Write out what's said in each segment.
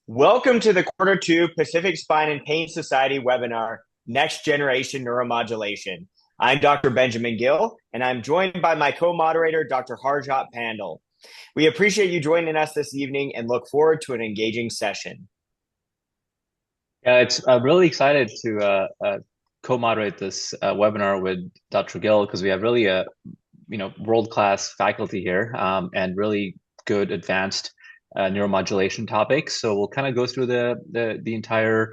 Welcome to the Quarter 2 Pacific Spine and Pain Society webinar, Next Generation Neuromodulation. I'm Dr. Benjamin Gill, and I'm joined by my co-moderator, Dr. Harjot Pandal. We appreciate you joining us this evening and look forward to an engaging session. Yeah, I'm really excited to co-moderate this webinar with Dr. Gill because we have really a world-class faculty here and really good advanced neuromodulation topics. So we'll kind of go through the entire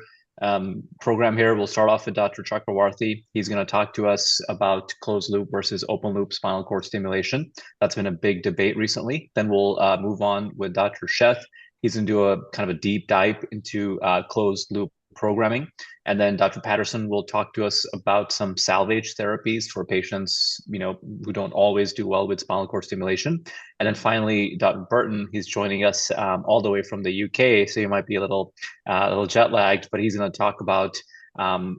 program here. We'll start off with Dr. Chakravarthy. He's going to talk to us about closed loop versus open loop spinal cord stimulation. That's been a big debate recently. Then we'll move on with Dr. Sheth. He's going to do a kind of a deep dive into closed loop programming. And then Dr. Patterson will talk to us about some salvage therapies for patients, who don't always do well with spinal cord stimulation. And then finally, Dr. Burton, he's joining us all the way from the UK, so you might be a little jet lagged, but he's going to talk about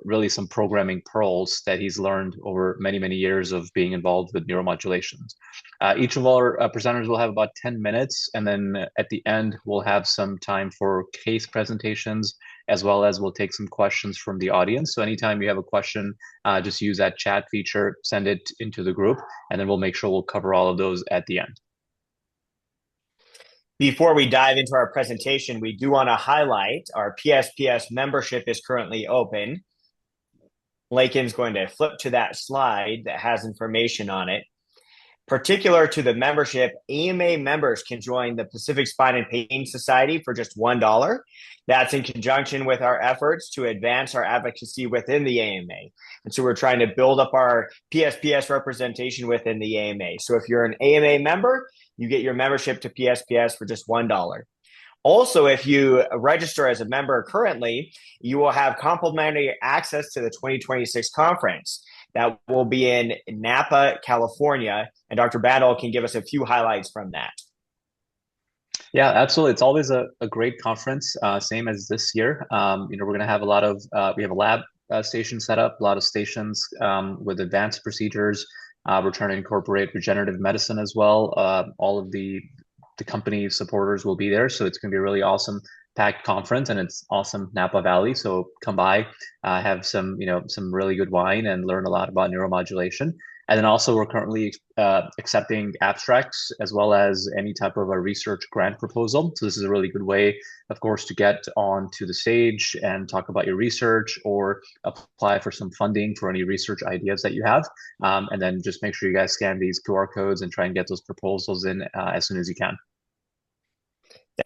really some programming pearls that he's learned over many, many years of being involved with neuromodulations. Each of our presenters will have about 10 minutes, and then at the end, we'll have some time for case presentations, as well as we'll take some questions from the audience. So anytime you have a question, just use that chat feature, send it into the group, and then we'll make sure we'll cover all of those at the end. Before we dive into our presentation, we do want to highlight our PSPS membership is currently open. Lakin's going to flip to that slide that has information on it. Particular to the membership, AMA members can join the Pacific Spine and Pain Society for just $1. That's in conjunction with our efforts to advance our advocacy within the AMA. And so we're trying to build up our PSPS representation within the AMA. So if you're an AMA member, you get your membership to PSPS for just $1. Also, if you register as a member currently, you will have complimentary access to the 2026 conference. That will be in Napa, California, and Dr. Battle can give us a few highlights from that. Yeah, absolutely. It's always a great conference, same as this year. We're going to have we have a lab station set up, a lot of stations with advanced procedures. We're trying to incorporate regenerative medicine as well. All of the company supporters will be there, so it's going to be a really awesome packed conference, and it's awesome Napa Valley. So come by, have some really good wine, and learn a lot about neuromodulation. And then also we're currently accepting abstracts as well as any type of a research grant proposal. So this is a really good way, of course, to get onto the stage and talk about your research or apply for some funding for any research ideas that you have. And then just make sure you guys scan these QR codes and try and get those proposals in as soon as you can.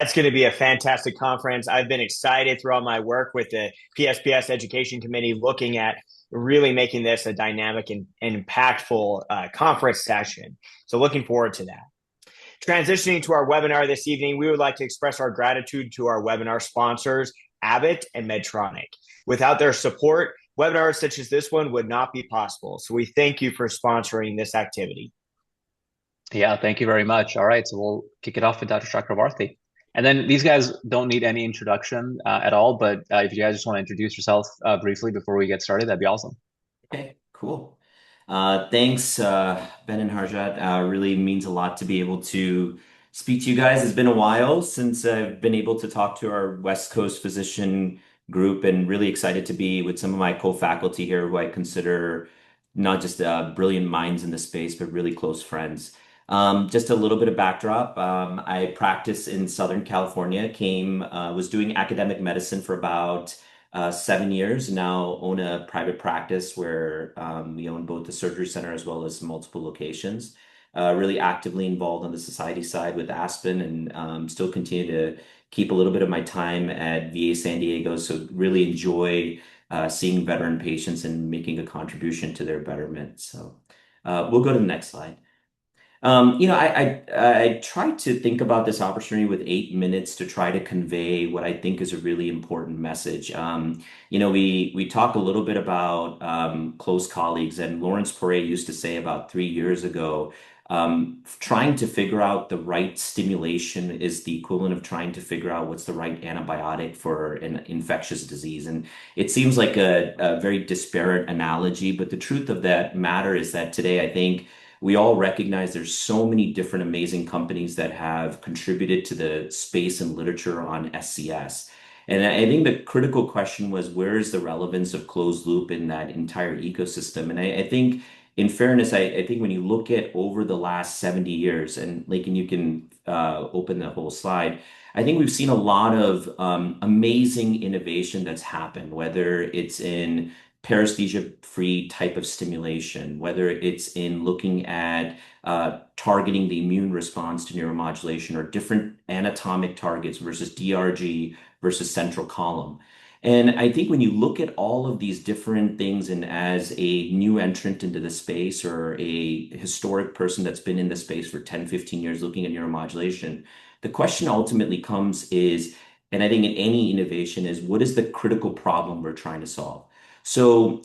That's going to be a fantastic conference. I've been excited throughout my work with the PSPS Education Committee, looking at really making this a dynamic and impactful conference session. So looking forward to that. Transitioning to our webinar this evening, we would like to express our gratitude to our webinar sponsors, Abbott and Medtronic. Without their support, webinars such as this one would not be possible. So we thank you for sponsoring this activity. Yeah, thank you very much. All right, so we'll kick it off with Dr. Chakravarthy. And then these guys don't need any introduction at all, but if you guys just want to introduce yourself briefly before we get started, that'd be awesome. Okay, cool. Thanks, Ben and Harjat. Really means a lot to be able to speak to you guys. It's been a while since I've been able to talk to our West Coast physician group, and really excited to be with some of my co-faculty here who I consider not just brilliant minds in the space, but really close friends. Just a little bit of backdrop. I practice in Southern California, was doing academic medicine for about 7 years, now own a private practice where we own both the surgery center as well as multiple locations. Really actively involved on the society side with Aspen, and still continue to keep a little bit of my time at VA San Diego. So really enjoy seeing veteran patients and making a contribution to their betterment. So we'll go to the next slide. I tried to think about this opportunity with 8 minutes to try to convey what I think is a really important message. We talk a little bit about close colleagues, and Lawrence Perret used to say about 3 years ago, trying to figure out the right stimulation is the equivalent of trying to figure out what's the right antibiotic for an infectious disease. And it seems like a very disparate analogy, but the truth of that matter is that today I think we all recognize there's so many different amazing companies that have contributed to the space and literature on SCS. And I think the critical question was, where is the relevance of closed loop in that entire ecosystem? And I think, in fairness, I think when you look at over the last 70 years, and Lakin, you can open the whole slide, I think we've seen a lot of amazing innovation that's happened, whether it's in paresthesia-free type of stimulation, whether it's in looking at targeting the immune response to neuromodulation or different anatomic targets versus DRG versus central column. And I think when you look at all of these different things, and as a new entrant into the space or a historic person that's been in the space for 10, 15 years looking at neuromodulation, the question ultimately comes is, and I think in any innovation is, what is the critical problem we're trying to solve? So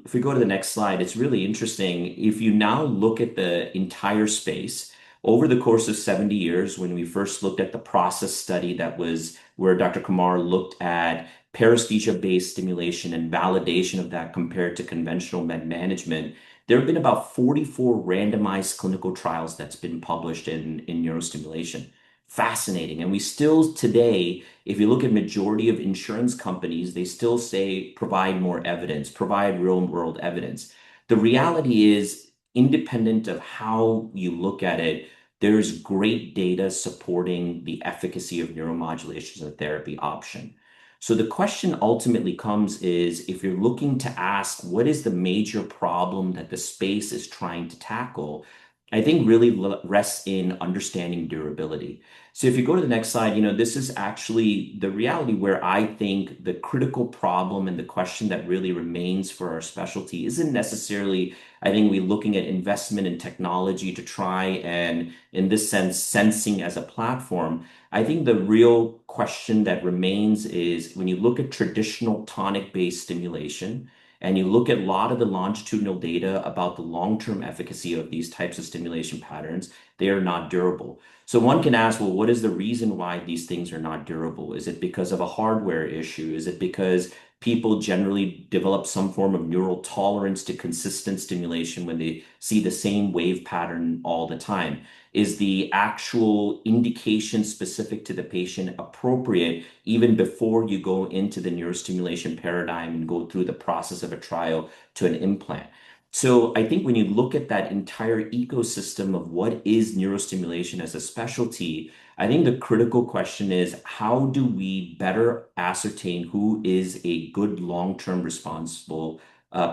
if we go to the next slide, it's really interesting. If you now look at the entire space over the course of 70 years, when we first looked at the process study that was where Dr. Kumar looked at paresthesia-based stimulation and validation of that compared to conventional med management, there have been about 44 randomized clinical trials that's been published in neurostimulation. Fascinating. And we still today, if you look at majority of insurance companies, they still say provide more evidence, provide real world evidence. The reality is, independent of how you look at it, there's great data supporting the efficacy of neuromodulation as a therapy option. So the question ultimately comes is, if you're looking to ask what is the major problem that the space is trying to tackle, I think really rests in understanding durability. So if you go to the next slide, this is actually the reality where I think the critical problem and the question that really remains for our specialty isn't necessarily, I think we're looking at investment in technology to try and, in this sense, sensing as a platform. I think the real question that remains is, when you look at traditional tonic-based stimulation, and you look at a lot of the longitudinal data about the long-term efficacy of these types of stimulation patterns, they are not durable. So one can ask, well, what is the reason why these things are not durable? Is it because of a hardware issue? Is it because people generally develop some form of neural tolerance to consistent stimulation when they see the same wave pattern all the time? Is the actual indication specific to the patient appropriate even before you go into the neurostimulation paradigm and go through the process of a trial to an implant? So I think when you look at that entire ecosystem of what is neurostimulation as a specialty, I think the critical question is, how do we better ascertain who is a good long-term responsible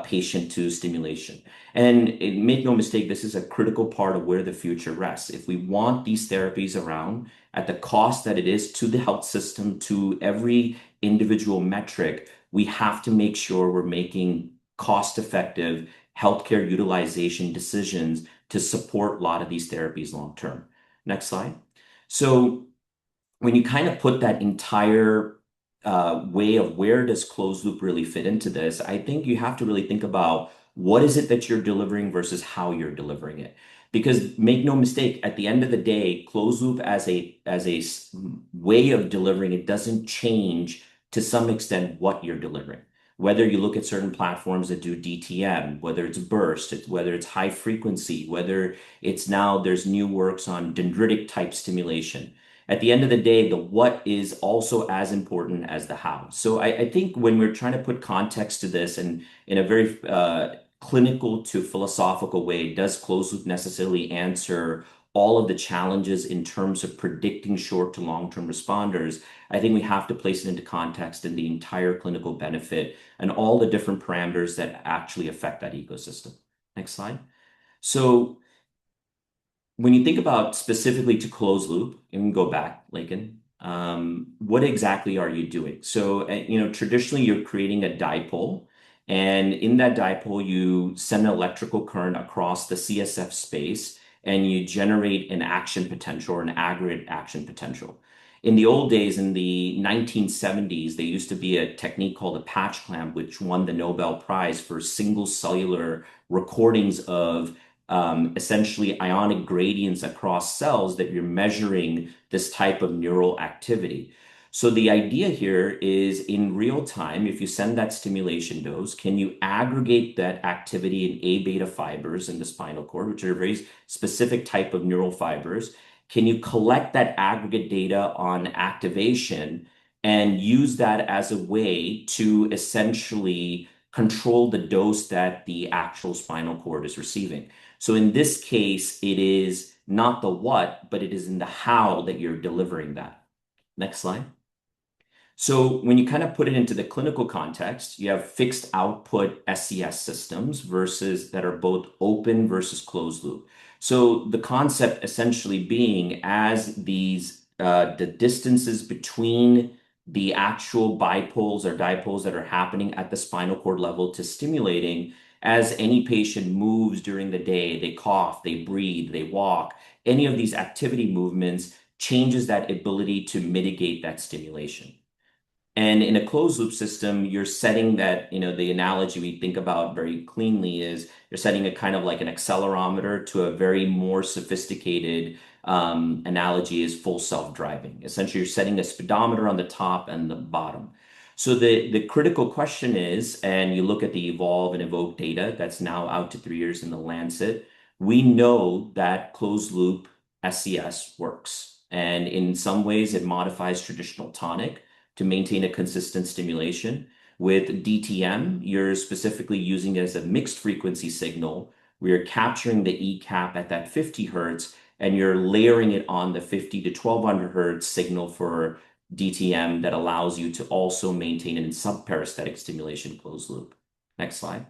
patient to stimulation? And make no mistake, this is a critical part of where the future rests. If we want these therapies around at the cost that it is to the health system, to every individual metric, we have to make sure we're making cost-effective healthcare utilization decisions to support a lot of these therapies long term. Next slide. So when you kind of put that entire way of where does closed loop really fit into this, I think you have to really think about what is it that you're delivering versus how you're delivering it. Because make no mistake, at the end of the day, closed loop as a way of delivering it doesn't change to some extent what you're delivering. Whether you look at certain platforms that do DTM, whether it's burst, whether it's high frequency, whether it's now there's new works on dendritic type stimulation. At the end of the day, the what is also as important as the how. So I think when we're trying to put context to this, and in a very clinical to philosophical way, does closed loop necessarily answer all of the challenges in terms of predicting short to long-term responders? I think we have to place it into context in the entire clinical benefit and all the different parameters that actually affect that ecosystem. Next slide. So when you think about specifically to closed loop, and we can go back, Lakin, what exactly are you doing? So, traditionally you're creating a dipole, and in that dipole, you send an electrical current across the CSF space, and you generate an action potential or an aggregate action potential. In the old days, in the 1970s, there used to be a technique called a patch clamp, which won the Nobel Prize for single cellular recordings of essentially ionic gradients across cells that you're measuring this type of neural activity. So the idea here is in real time, if you send that stimulation dose, can you aggregate that activity in A beta fibers in the spinal cord, which are a very specific type of neural fibers? Can you collect that aggregate data on activation and use that as a way to essentially control the dose that the actual spinal cord is receiving? So in this case, it is not the what, but it is in the how that you're delivering that. Next slide. So when you kind of put it into the clinical context, you have fixed output SCS systems versus that are both open versus closed loop. So the concept essentially being as the distances between the actual bipoles or dipoles that are happening at the spinal cord level to stimulating, as any patient moves during the day, they cough, they breathe, they walk, any of these activity movements changes that ability to mitigate that stimulation. And in a closed loop system, you're setting that, the analogy we think about very cleanly is you're setting a kind of like an accelerometer to a very more sophisticated analogy is full self-driving. Essentially, you're setting a speedometer on the top and the bottom. So the critical question is, and you look at the Evolve and Evoke data that's now out to 3 years in the Lancet, we know that closed loop SCS works. And in some ways, it modifies traditional tonic to maintain a consistent stimulation. With DTM, you're specifically using it as a mixed frequency signal. We are capturing the E cap at that 50 hertz, and you're layering it on the 50 to 1200 hertz signal for DTM that allows you to also maintain a subparesthetic stimulation closed loop. Next slide.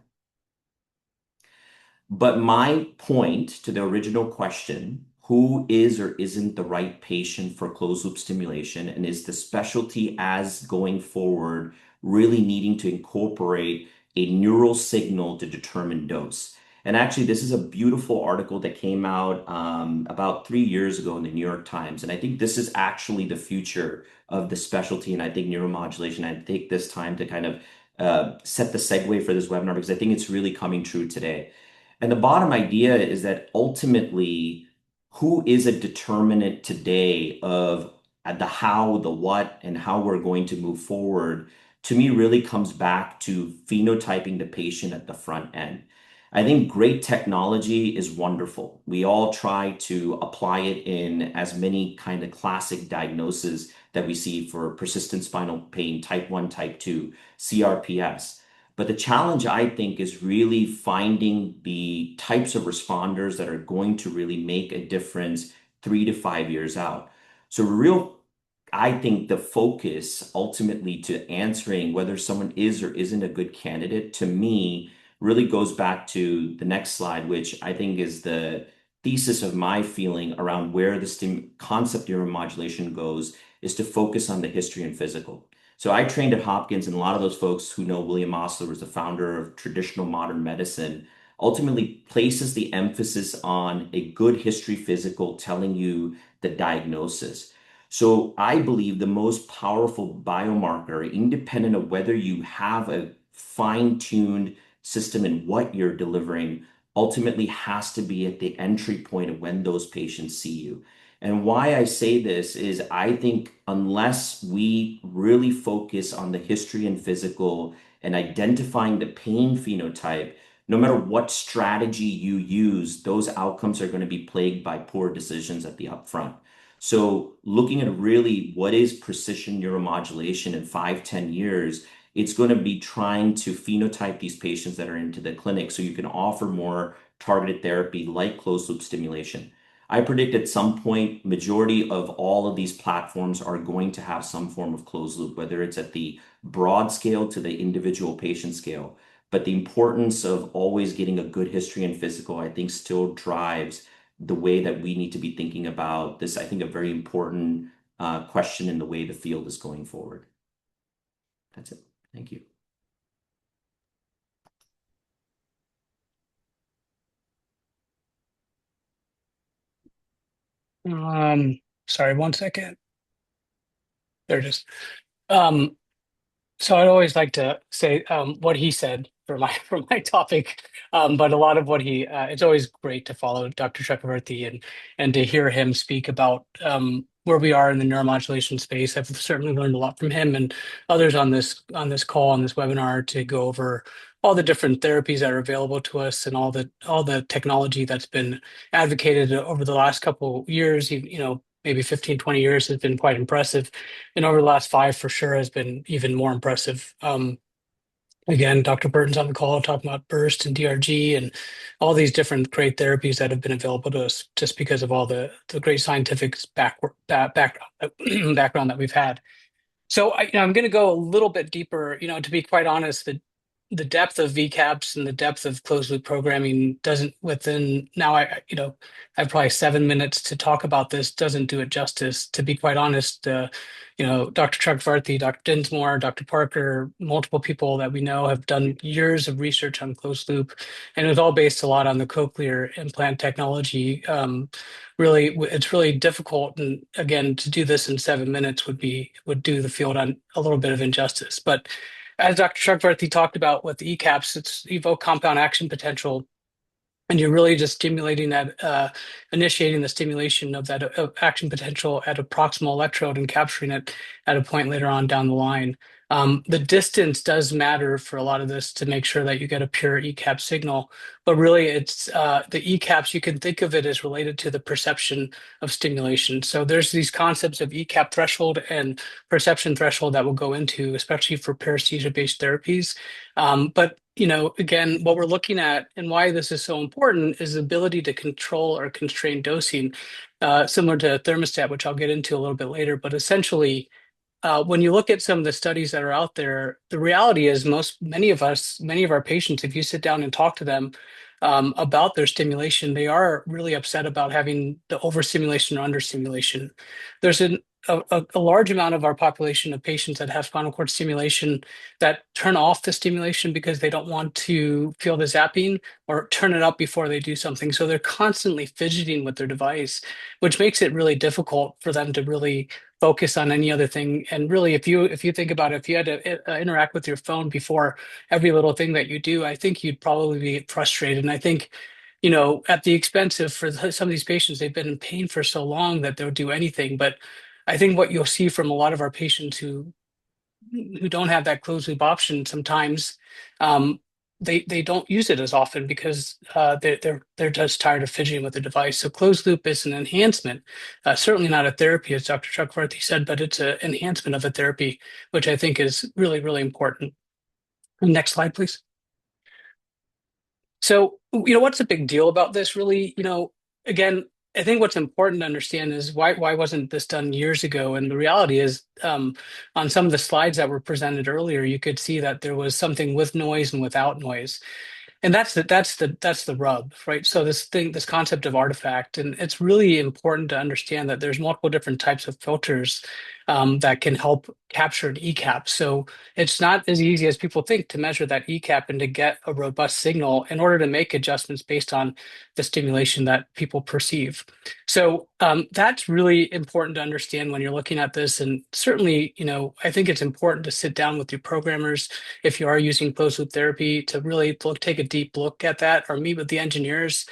But my point to the original question, who is or isn't the right patient for closed loop stimulation, and is the specialty as going forward really needing to incorporate a neural signal to determine dose? And actually, this is a beautiful article that came out about 3 years ago in the New York Times. And I think this is actually the future of the specialty. And I think neuromodulation, I take this time to kind of set the segue for this webinar because I think it's really coming true today. And the bottom idea is that ultimately, who is a determinant today of the how, the what, and how we're going to move forward, to me really comes back to phenotyping the patient at the front end. I think great technology is wonderful. We all try to apply it in as many kind of classic diagnoses that we see for persistent spinal pain, type 1, type 2, CRPS. But the challenge, I think, is really finding the types of responders that are going to really make a difference 3 to 5 years out. So I think the focus ultimately to answering whether someone is or isn't a good candidate, to me, really goes back to the next slide, which I think is the thesis of my feeling around where the concept of neuromodulation goes, is to focus on the history and physical. So I trained at Hopkins, and a lot of those folks who know William Osler was the founder of traditional modern medicine, ultimately places the emphasis on a good history physical telling you the diagnosis. So I believe the most powerful biomarker, independent of whether you have a fine-tuned system in what you're delivering, ultimately has to be at the entry point of when those patients see you. And why I say this is I think unless we really focus on the history and physical and identifying the pain phenotype, no matter what strategy you use, those outcomes are going to be plagued by poor decisions at the upfront. So looking at really what is precision neuromodulation in 5, 10 years, it's going to be trying to phenotype these patients that are into the clinic so you can offer more targeted therapy like closed loop stimulation. I predict at some point, majority of all of these platforms are going to have some form of closed loop, whether it's at the broad scale to the individual patient scale. But the importance of always getting a good history and physical, I think, still drives the way that we need to be thinking about this. I think a very important question in the way the field is going forward. That's it. Thank you. Sorry, 1 second. There it is. So I'd always like to say what he said for my topic, but a lot of what it's always great to follow Dr. Chakravarthy and to hear him speak about where we are in the neuromodulation space. I've certainly learned a lot from him and others on this call, on this webinar, to go over all the different therapies that are available to us and all the technology that's been advocated over the last couple years. Maybe 15, 20 years has been quite impressive, and over the last 5 for sure has been even more impressive. Again, Dr. Burton's on the call talking about burst and DRG and all these different great therapies that have been available to us just because of all the great scientific background that we've had. So I'm going to go a little bit deeper. To be quite honest, the depth of VCAPs and the depth of closed loop programming doesn't within now I have probably 7 minutes to talk about this, doesn't do it justice. To be quite honest, Dr. Chakravarthy, Dr. Dinsmore, Dr. Parker, multiple people that we know have done years of research on closed loop, and it's all based a lot on the cochlear implant technology. Really, it's really difficult, and again, to do this in 7 minutes would do the field on a little bit of injustice. But as Dr. Chakravarthy talked about with the ECAPs, it's evoke compound action potential, and you're really just stimulating that, initiating the stimulation of that action potential at a proximal electrode and capturing it at a point later on down the line. The distance does matter for a lot of this to make sure that you get a pure ECAP signal, but really it's the ECAPs, you can think of it as related to the perception of stimulation. So there's these concepts of ECAP threshold and perception threshold that we'll go into, especially for paresthesia-based therapies. But again, what we're looking at and why this is so important is the ability to control or constrain dosing, similar to thermostat, which I'll get into a little bit later. But essentially, when you look at some of the studies that are out there, the reality is many of our patients, if you sit down and talk to them about their stimulation, they are really upset about having the overstimulation or understimulation. There's a large amount of our population of patients that have spinal cord stimulation that turn off the stimulation because they don't want to feel the zapping, or turn it up before they do something. So they're constantly fidgeting with their device, which makes it really difficult for them to really focus on any other thing. And really, if you think about it, if you had to interact with your phone before every little thing that you do, I think you'd probably be frustrated. And I think, at the expense of, for some of these patients, they've been in pain for so long that they'll do anything. But I think what you'll see from a lot of our patients who don't have that closed loop option sometimes, they don't use it as often because they're just tired of fidgeting with the device. So closed loop is an enhancement, certainly not a therapy, as Dr. Chakravarthy said, but it's an enhancement of a therapy, which I think is really, really important. Next slide, please. So, what's the big deal about this, really? Again, I think what's important to understand is why wasn't this done years ago? And the reality is, on some of the slides that were presented earlier, you could see that there was something with noise and without noise. And that's the rub, right? So this concept of artifact, and it's really important to understand that there's multiple different types of filters that can help capture an ECAP. So it's not as easy as people think to measure that ECAP and to get a robust signal in order to make adjustments based on the stimulation that people perceive. So that's really important to understand when you're looking at this. And certainly, I think it's important to sit down with your programmers if you are using closed loop therapy to really take a deep look at that, or meet with the engineers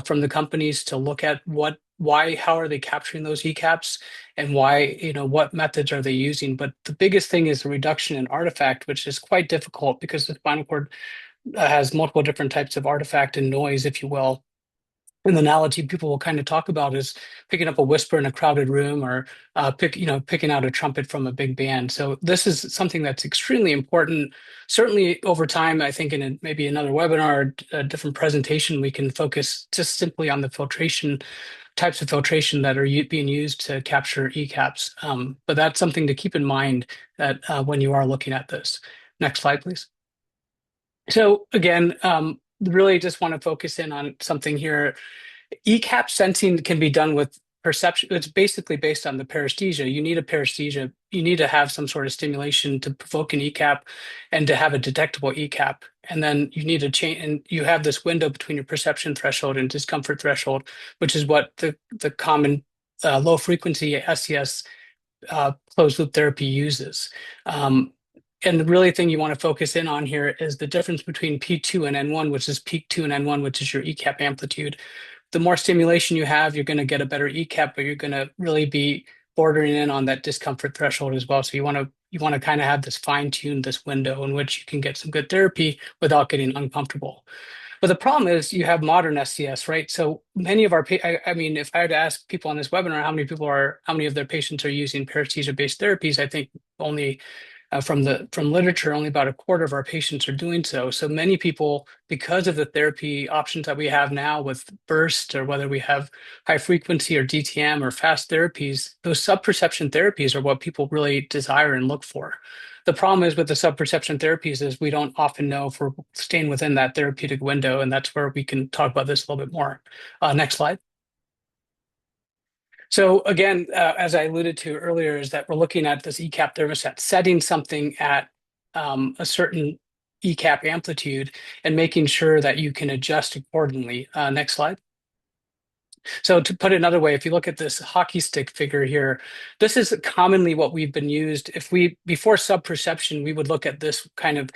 from the companies to look at how are they capturing those ECAPs, and why, what methods are they using. But the biggest thing is the reduction in artifact, which is quite difficult because the spinal cord has multiple different types of artifact and noise, if you will. An analogy people will kind of talk about is picking up a whisper in a crowded room, or picking out a trumpet from a big band. So this is something that's extremely important. Certainly over time, I think in maybe another webinar, a different presentation, we can focus just simply on the types of filtration that are being used to capture ECAPs. But that's something to keep in mind that when you are looking at this. Next slide, please. So again, really just want to focus in on something here. ECAP sensing can be done with perception. It's basically based on the paresthesia. You need a paresthesia. You need to have some sort of stimulation to provoke an ECAP and to have a detectable ECAP. And then you need to change, and you have this window between your perception threshold and discomfort threshold, which is what the common low frequency SCS closed loop therapy uses. And the really thing you want to focus in on here is the difference between P2 and N1, which is peak 2 and N1, which is your ECAP amplitude. The more stimulation you have, you're going to get a better ECAP, but you're going to really be bordering in on that discomfort threshold as well. So you want to kind of have this fine-tune this window in which you can get some good therapy without getting uncomfortable. But the problem is you have modern SCS, right? So many of our, I mean, if I had to ask people on this webinar how many of their patients are using paresthesia-based therapies, I think only from literature, only about a quarter of our patients are doing so. So many people, because of the therapy options that we have now with burst, or whether we have high frequency or DTM or fast therapies, those subperception therapies are what people really desire and look for. The problem is with the subperception therapies is we don't often know if we're staying within that therapeutic window, and that's where we can talk about this a little bit more. Next slide. So again, as I alluded to earlier, is that we're looking at this ECAP thermostat, setting something at a certain ECAP amplitude and making sure that you can adjust accordingly. Next slide. So to put it another way, if you look at this hockey stick figure here, this is commonly what we've been used. Before subperception, we would look at this kind of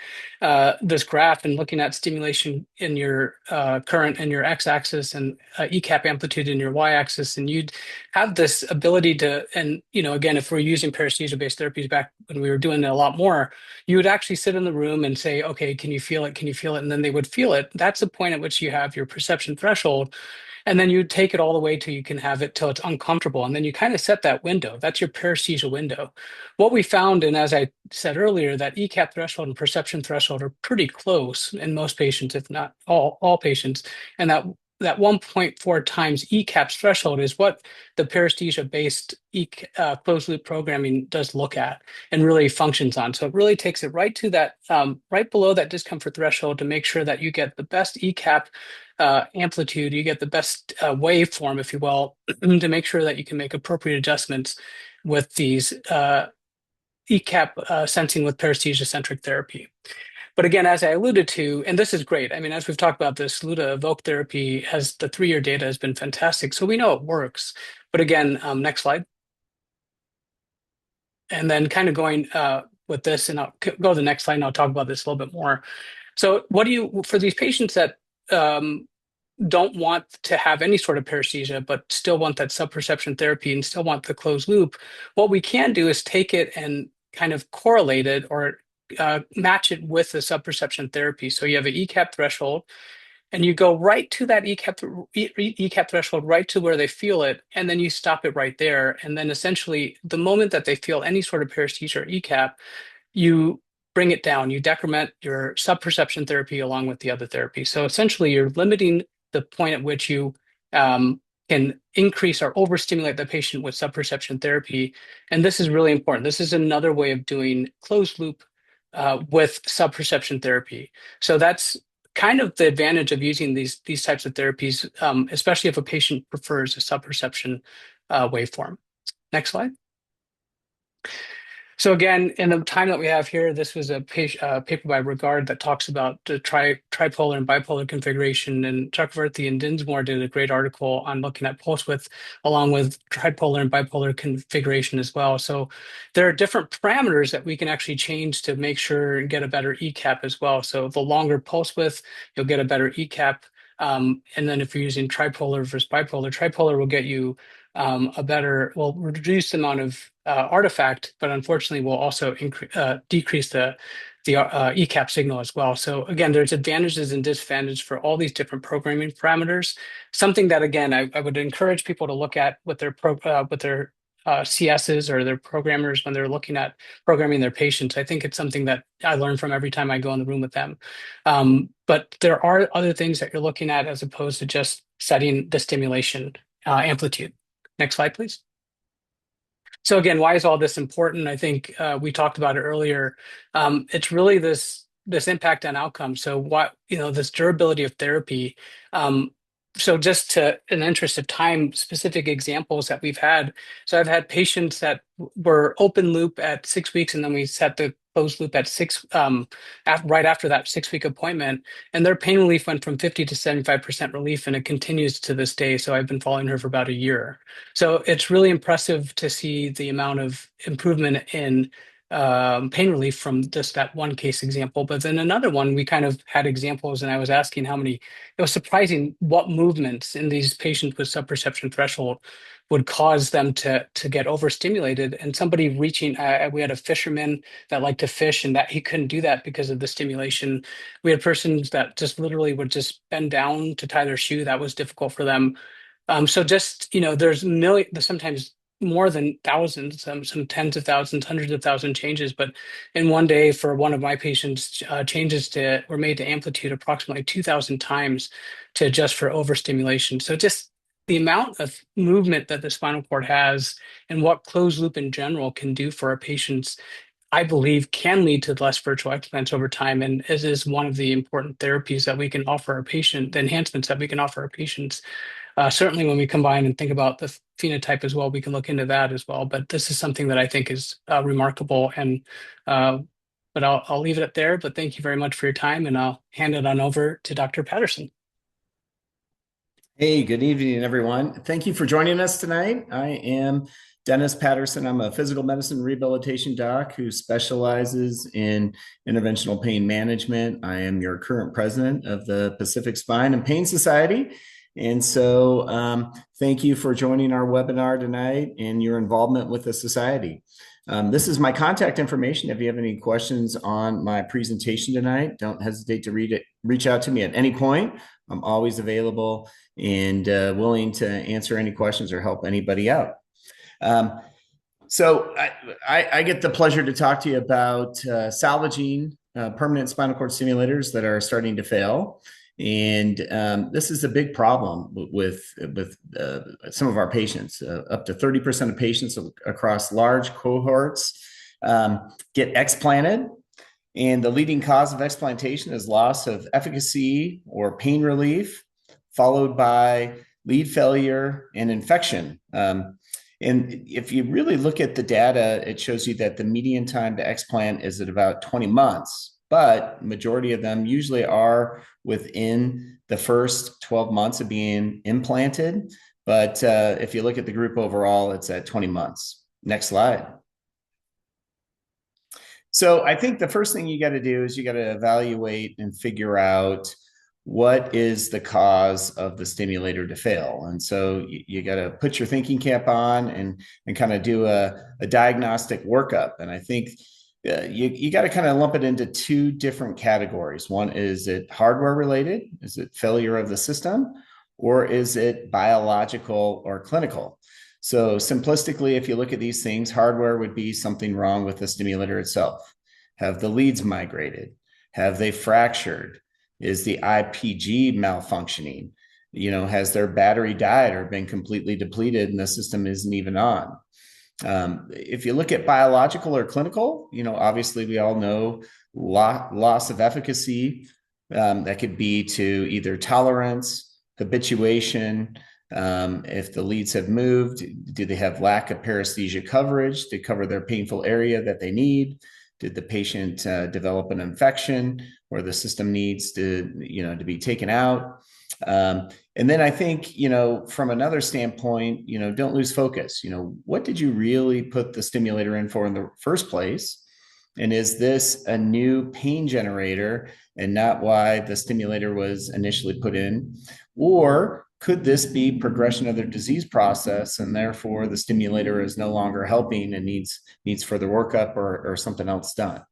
this graph and looking at stimulation in your current and your x-axis and ECAP amplitude in your y-axis, and you'd have this ability to, and again, if we're using paresthesia-based therapies back when we were doing it a lot more, you would actually sit in the room and say, okay, can you feel it? Can you feel it? And then they would feel it. That's the point at which you have your perception threshold. And then you take it all the way till you can have it till it's uncomfortable. And then you kind of set that window. That's your paresthesia window. What we found, and as I said earlier, that ECAP threshold and perception threshold are pretty close in most patients, if not all patients. And that 1.4 times ECAP's threshold is what the paresthesia-based closed loop programming does look at and really functions on. So it really takes it right to that, right below that discomfort threshold to make sure that you get the best ECAP amplitude, you get the best waveform, if you will, to make sure that you can make appropriate adjustments with these ECAP sensing with paresthesia-centric therapy. But again, as I alluded to, and this is great. I mean, as we've talked about this, LUTA Evoke therapy has the 3-year data has been fantastic. So we know it works. But again, next slide. And then kind of going with this, and I'll go to the next slide and I'll talk about this a little bit more. So for these patients that don't want to have any sort of paresthesia, but still want that subperception therapy and still want the closed loop, what we can do is take it and kind of correlate it or match it with the subperception therapy. So you have an ECAP threshold, and you go right to that ECAP threshold, right to where they feel it, and then you stop it right there. And then essentially, the moment that they feel any sort of paresthesia or ECAP, you bring it down. You decrement your subperception therapy along with the other therapy. So essentially, you're limiting the point at which you can increase or overstimulate the patient with subperception therapy. And this is really important. This is another way of doing closed loop with subperception therapy. So that's kind of the advantage of using these types of therapies, especially if a patient prefers a subperception waveform. Next slide. So again, in the time that we have here, this was a paper by Regard that talks about the tripolar and bipolar configuration, and Chakravarti and Dinsmore did a great article on looking at pulse width along with tripolar and bipolar configuration as well. So there are different parameters that we can actually change to make sure and get a better ECAP as well. So the longer pulse width, you'll get a better ECAP. And then if you're using tripolar versus bipolar, tripolar will get you will reduce the amount of artifact, but unfortunately will also decrease the ECAP signal as well. So again, there's advantages and disadvantages for all these different programming parameters. Something that again I would encourage people to look at with their CSs or their programmers when they're looking at programming their patients. I think it's something that I learn from every time I go in the room with them. But there are other things that you're looking at as opposed to just setting the stimulation amplitude. Next slide, please. So again, why is all this important? I think we talked about it earlier. It's really this impact on outcomes. So this durability of therapy. So just to, in the interest of time, specific examples that we've had. So I've had patients that were open loop at 6 weeks, and then we set the closed loop at right after that 6-week appointment, and their pain relief went from 50 to 75% relief, and it continues to this day. So I've been following her for about a year. So it's really impressive to see the amount of improvement in pain relief from just that one case example. But then another one, we kind of had examples, and I was asking it was surprising what movements in these patients with subperception threshold would cause them to get overstimulated. And somebody reaching, we had a fisherman that liked to fish, and that he couldn't do that because of the stimulation. We had persons that just literally would just bend down to tie their shoe. That was difficult for them. So just, there's sometimes more than thousands, some tens of thousands, hundreds of thousands changes. But in one day for one of my patients, changes were made to amplitude approximately 2,000 times to adjust for overstimulation. So just the amount of movement that the spinal cord has and what closed loop in general can do for our patients, I believe can lead to less virtual explants over time. And it is one of the important therapies that we can offer our patient, the enhancements that we can offer our patients. Certainly, when we combine and think about the phenotype as well, we can look into that as well. But this is something that I think is remarkable. Uh, but I'll leave it at there. But thank you very much for your time, and I'll hand it on over to Dr. Patterson. Hey, good evening, everyone. Thank you for joining us tonight. I am Dennis Patterson. I'm a physical medicine rehabilitation doc who specializes in interventional pain management. I am your current president of the Pacific Spine and Pain Society. And so thank you for joining our webinar tonight and your involvement with the society. This is my contact information. If you have any questions on my presentation tonight, don't hesitate to reach out to me at any point. I'm always available and willing to answer any questions or help anybody out. So I get the pleasure to talk to you about salvaging permanent spinal cord stimulators that are starting to fail. And this is a big problem with some of our patients. Up to 30% of patients across large cohorts get explanted. And the leading cause of explantation is loss of efficacy or pain relief, followed by lead failure and infection. And if you really look at the data, it shows you that the median time to explant is at about 20 months, but majority of them usually are within the first 12 months of being implanted. But if you look at the group overall, it's at 20 months. Next slide. So I think the first thing you got to do is you got to evaluate and figure out what is the cause of the stimulator to fail. And so you got to put your thinking cap on and kind of do a diagnostic workup. And I think you got to kind of lump it into two different categories. One, is it hardware related? Is it failure of the system? Or is it biological or clinical? So simplistically, if you look at these things, hardware would be something wrong with the stimulator itself. Have the leads migrated? Have they fractured? Is the IPG malfunctioning? Has their battery died or been completely depleted and the system isn't even on? If you look at biological or clinical, obviously we all know loss of efficacy. That could be to either tolerance, habituation. If the leads have moved, do they have lack of paresthesia coverage to cover their painful area that they need? Did the patient develop an infection where the system needs to be taken out? And then I think, from another standpoint, don't lose focus. What did you really put the stimulator in for in the first place? And is this a new pain generator and not why the stimulator was initially put in? Or could this be progression of their disease process and therefore the stimulator is no longer helping and needs further workup or something else done?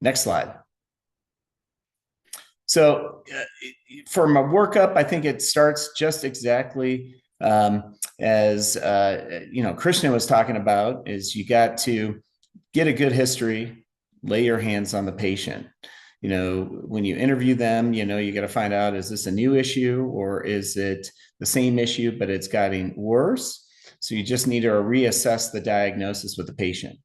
Next slide. So from a workup, I think it starts just exactly as Krishna was talking about, is you got to get a good history, lay your hands on the patient. When you interview them, you got to find out, is this a new issue or is it the same issue, but it's gotten worse? So you just need to reassess the diagnosis with the patient.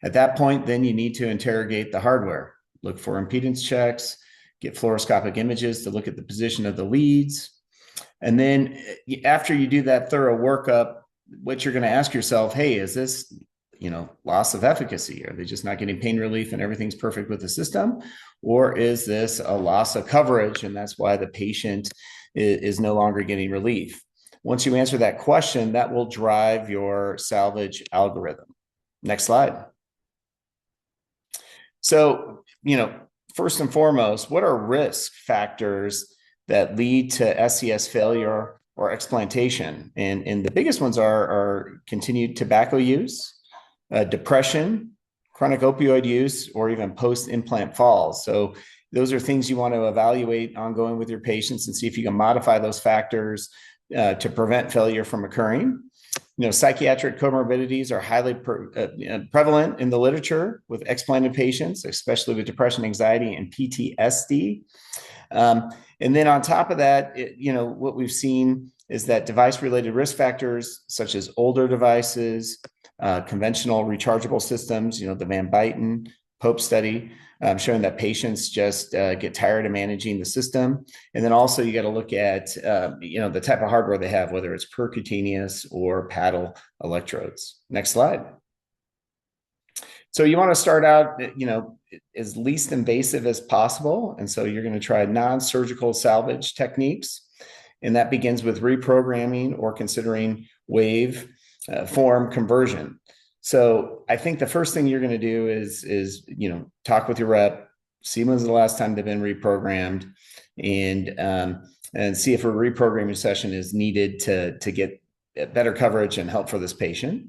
At that point, then you need to interrogate the hardware, look for impedance checks, get fluoroscopic images to look at the position of the leads. And then after you do that thorough workup, what you're going to ask yourself, hey, is this loss of efficacy? Are they just not getting pain relief and everything's perfect with the system? Or is this a loss of coverage and that's why the patient is no longer getting relief? Once you answer that question, that will drive your salvage algorithm. Next slide. So, first and foremost, what are risk factors that lead to SCS failure or explantation. And the biggest ones are continued tobacco use, depression, chronic opioid use, or even post-implant falls. So those are things you want to evaluate ongoing with your patients and see if you can modify those factors to prevent failure from occurring. Psychiatric comorbidities are highly prevalent in the literature with explanted patients, especially with depression, anxiety, and PTSD. And then on top of that, what we've seen is that device-related risk factors, such as older devices, conventional rechargeable systems, the Van Byten Pope study, showing that patients just get tired of managing the system. And then also you got to look at, the type of hardware they have, whether it's percutaneous or paddle electrodes. Next slide. So you want to start out, as least invasive as possible. And so you're going to try non-surgical salvage techniques. And that begins with reprogramming or considering wave form conversion. So I think the first thing you're going to do is talk with your rep, see when's the last time they've been reprogrammed, and see if a reprogramming session is needed to get better coverage and help for this patient.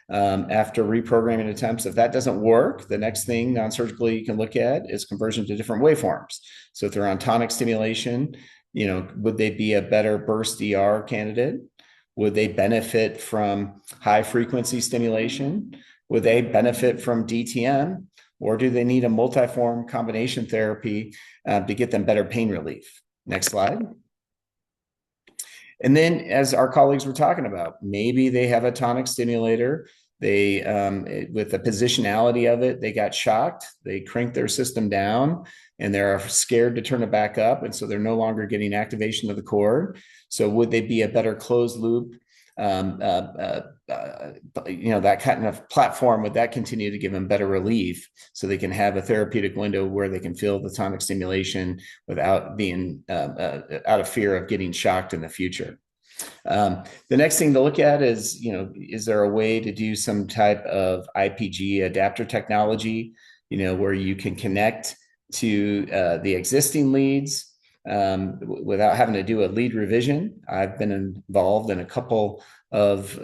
After reprogramming attempts, if that doesn't work, the next thing non-surgically you can look at is conversion to different waveforms. So if they're on tonic stimulation, would they be a better burst DR candidate? Would they benefit from high frequency stimulation? Would they benefit from DTM? Or do they need a multiform combination therapy to get them better pain relief? Next slide. And then, as our colleagues were talking about, maybe they have a tonic stimulator. They, with the positionality of it, they got shocked. They cranked their system down and they're scared to turn it back up. And so they're no longer getting activation of the cord. So would they be a better closed loop? That kind of platform, would that continue to give them better relief so they can have a therapeutic window where they can feel the tonic stimulation without being out of fear of getting shocked in the future? The next thing to look at is, is there a way to do some type of IPG adapter technology, where you can connect to the existing leads without having to do a lead revision. I've been involved in a couple of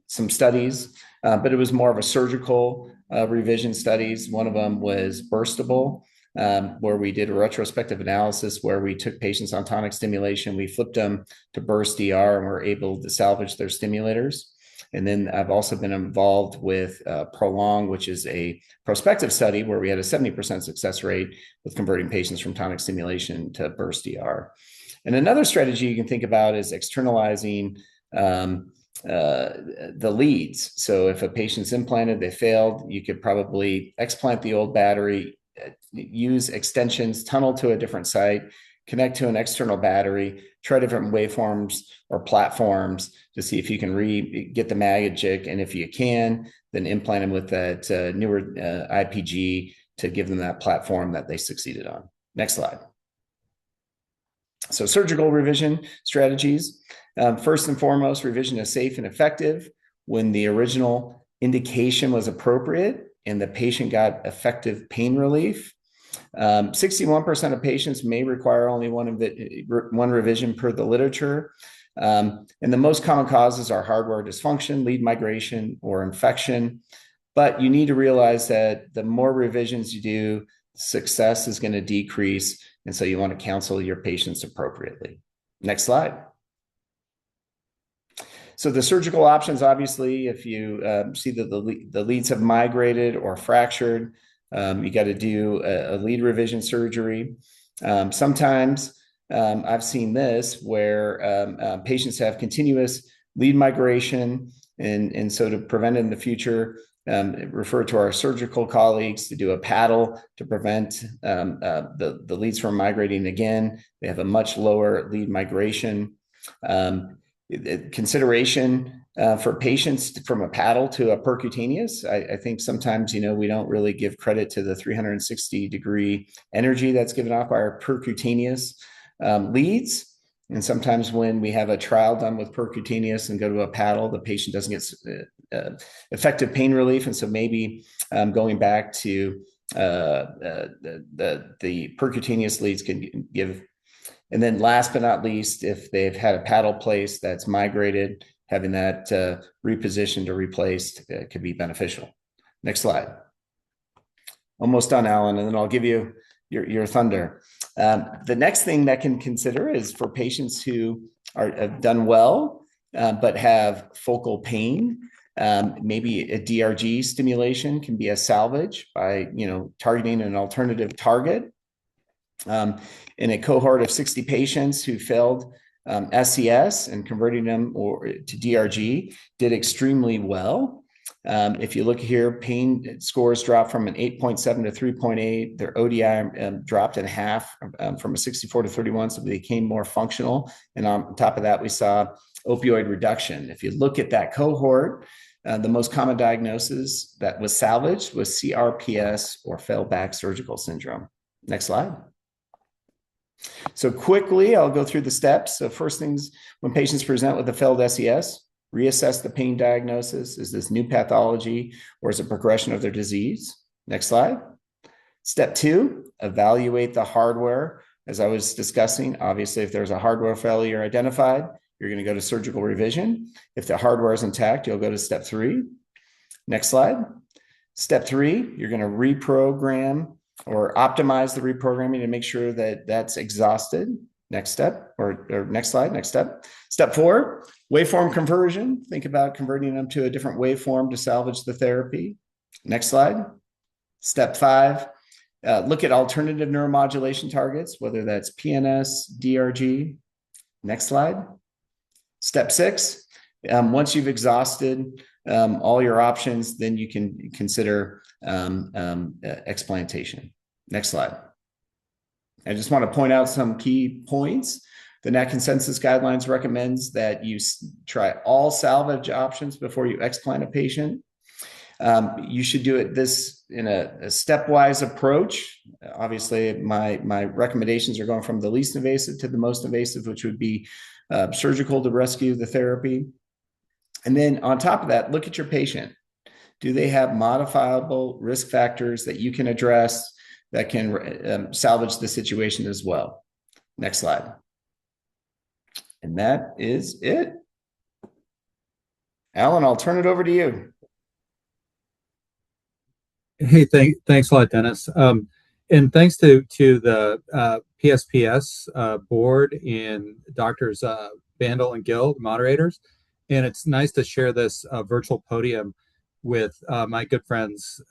some studies, but it was more of a surgical revision studies. One of them was burstable, where we did a retrospective analysis where we took patients on tonic stimulation, we flipped them to burst DR, and we're able to salvage their stimulators. And then I've also been involved with Prolong, which is a prospective study where we had a 70% success rate with converting patients from tonic stimulation to burst DR. And another strategy you can think about is externalizing the leads. So if a patient's implanted, they failed, you could probably explant the old battery, use extensions, tunnel to a different site, connect to an external battery, try different waveforms or platforms to see if you can get the magic. And if you can, then implant them with that newer IPG to give them that platform that they succeeded on. Next slide. So surgical revision strategies. First and foremost, revision is safe and effective when the original indication was appropriate and the patient got effective pain relief. 61% of patients may require only one revision per the literature. And the most common causes are hardware dysfunction, lead migration, or infection. But you need to realize that the more revisions you do, success is going to decrease. And so you want to counsel your patients appropriately. Next slide. So the surgical options, obviously, if you see that the leads have migrated or fractured, you got to do a lead revision surgery. Sometimes I've seen this where patients have continuous lead migration. And so to prevent it in the future, refer to our surgical colleagues to do a paddle to prevent the leads from migrating again. They have a much lower lead migration. Consideration for patients from a paddle to a percutaneous. I think sometimes, we don't really give credit to the 360-degree energy that's given off by our percutaneous leads. And sometimes when we have a trial done with percutaneous and go to a paddle, the patient doesn't get effective pain relief. And so maybe going back to the percutaneous leads can give And then last but not least, if they've had a paddle placed that's migrated, having that repositioned or replaced could be beneficial. Next slide. Almost done, Alan, and then I'll give you your thunder. The next thing that can consider is for patients who have done well, but have focal pain. Maybe a DRG stimulation can be a salvage by targeting an alternative target. In a cohort of 60 patients who failed SCS and converting them to DRG did extremely well. If you look here, pain scores dropped from an 8.7 to 3.8. Their ODI dropped in half from a 64 to 31, so they became more functional. And on top of that, we saw opioid reduction. If you look at that cohort, the most common diagnosis that was salvaged was CRPS or failed back surgical syndrome. Next slide. So quickly, I'll go through the steps. So first things, when patients present with a failed SES, reassess the pain diagnosis. Is this new pathology or is it progression of their disease? Next slide. Step 2, evaluate the hardware. As I was discussing, obviously, if there's a hardware failure identified, you're going to go to surgical revision. If the hardware is intact, you'll go to step 3. Next slide. Step 3, you're going to reprogram or optimize the reprogramming to make sure that that's exhausted. Next step, or next slide, next step. Step 4, waveform conversion. Think about converting them to a different waveform to salvage the therapy. Next slide. Step 5, look at alternative neuromodulation targets, whether that's PNS, DRG. Next slide. Step 6, once you've exhausted all your options, then you can consider explantation. Next slide. I just want to point out some key points. The NAC consensus guidelines recommends that you try all salvage options before you explant a patient. You should do it this in a stepwise approach. Obviously, my recommendations are going from the least invasive to the most invasive, which would be surgical to rescue the therapy. And then on top of that, look at your patient. Do they have modifiable risk factors that you can address that can salvage the situation as well? Next slide. And that is it. Alan, I'll turn it over to you. Hey, thanks a lot, Dennis. And thanks to the PSPS board and Doctors Bandel and Gill, moderators. And it's nice to share this virtual podium with my good friends,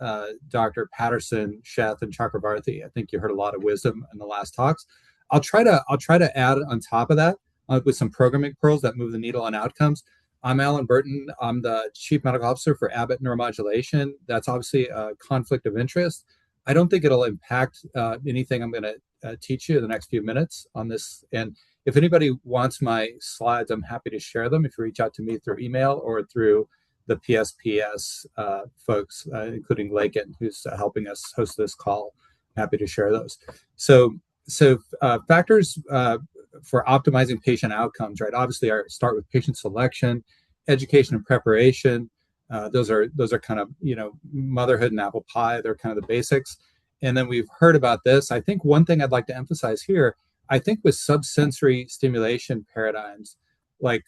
Dr. Patterson, Sheth, and Chakravarthy. I think you heard a lot of wisdom in the last talks. I'll try to add on top of that with some programming pearls that move the needle on outcomes. I'm Alan Burton. I'm the Chief Medical Officer for Abbott Neuromodulation. That's obviously a conflict of interest. I don't think it'll impact anything I'm going to teach you in the next few minutes on this. And if anybody wants my slides, I'm happy to share them if you reach out to me through email or through the PSPS folks, including Lakin, who's helping us host this call. Happy to share those. So factors for optimizing patient outcomes, right? Obviously, I start with patient selection, education and preparation. Those are kind of, motherhood and apple pie. They're kind of the basics. And then we've heard about this. I think one thing I'd like to emphasize here, I think with subsensory stimulation paradigms, like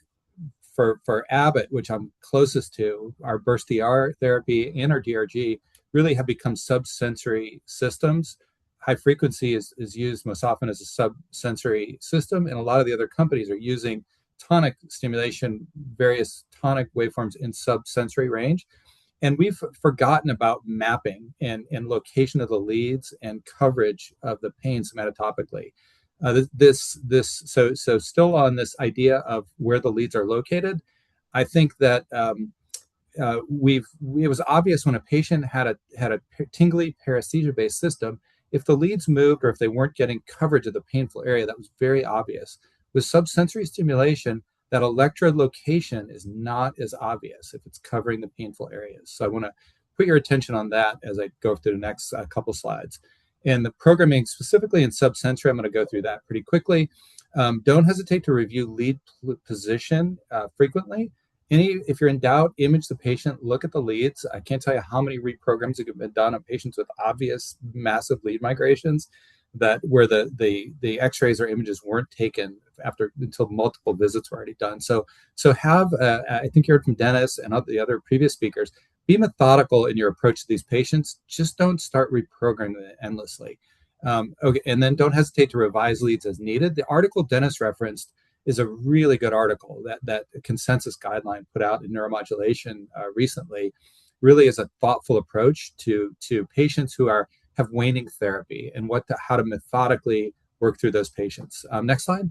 for Abbott, which I'm closest to, our burst DR therapy and our DRG really have become subsensory systems. High frequency is used most often as a subsensory system, and a lot of the other companies are using tonic stimulation, various tonic waveforms in subsensory range. And we've forgotten about mapping and location of the leads and coverage of the pain somatotopically. So still on this idea of where the leads are located, I think that it was obvious when a patient had a tingly paresthesia-based system, if the leads moved or if they weren't getting coverage of the painful area, that was very obvious. With subsensory stimulation, that electrode location is not as obvious if it's covering the painful areas. So I want to put your attention on that as I go through the next couple slides. And the programming specifically in subsensory, I'm going to go through that pretty quickly. Don't hesitate to review lead position frequently. If you're in doubt, image the patient, look at the leads. I can't tell you how many reprograms have been done on patients with obvious massive lead migrations. that where the X-rays or images weren't taken until multiple visits were already done. So have I think you heard from Dennis and the other previous speakers. Be methodical in your approach to these patients. Just don't start reprogramming it endlessly. Okay, and then don't hesitate to revise leads as needed. The article Dennis referenced is a really good article that consensus guideline put out in Neuromodulation recently. Really is a thoughtful approach to patients who have waning therapy and how to methodically work through those patients. Next slide.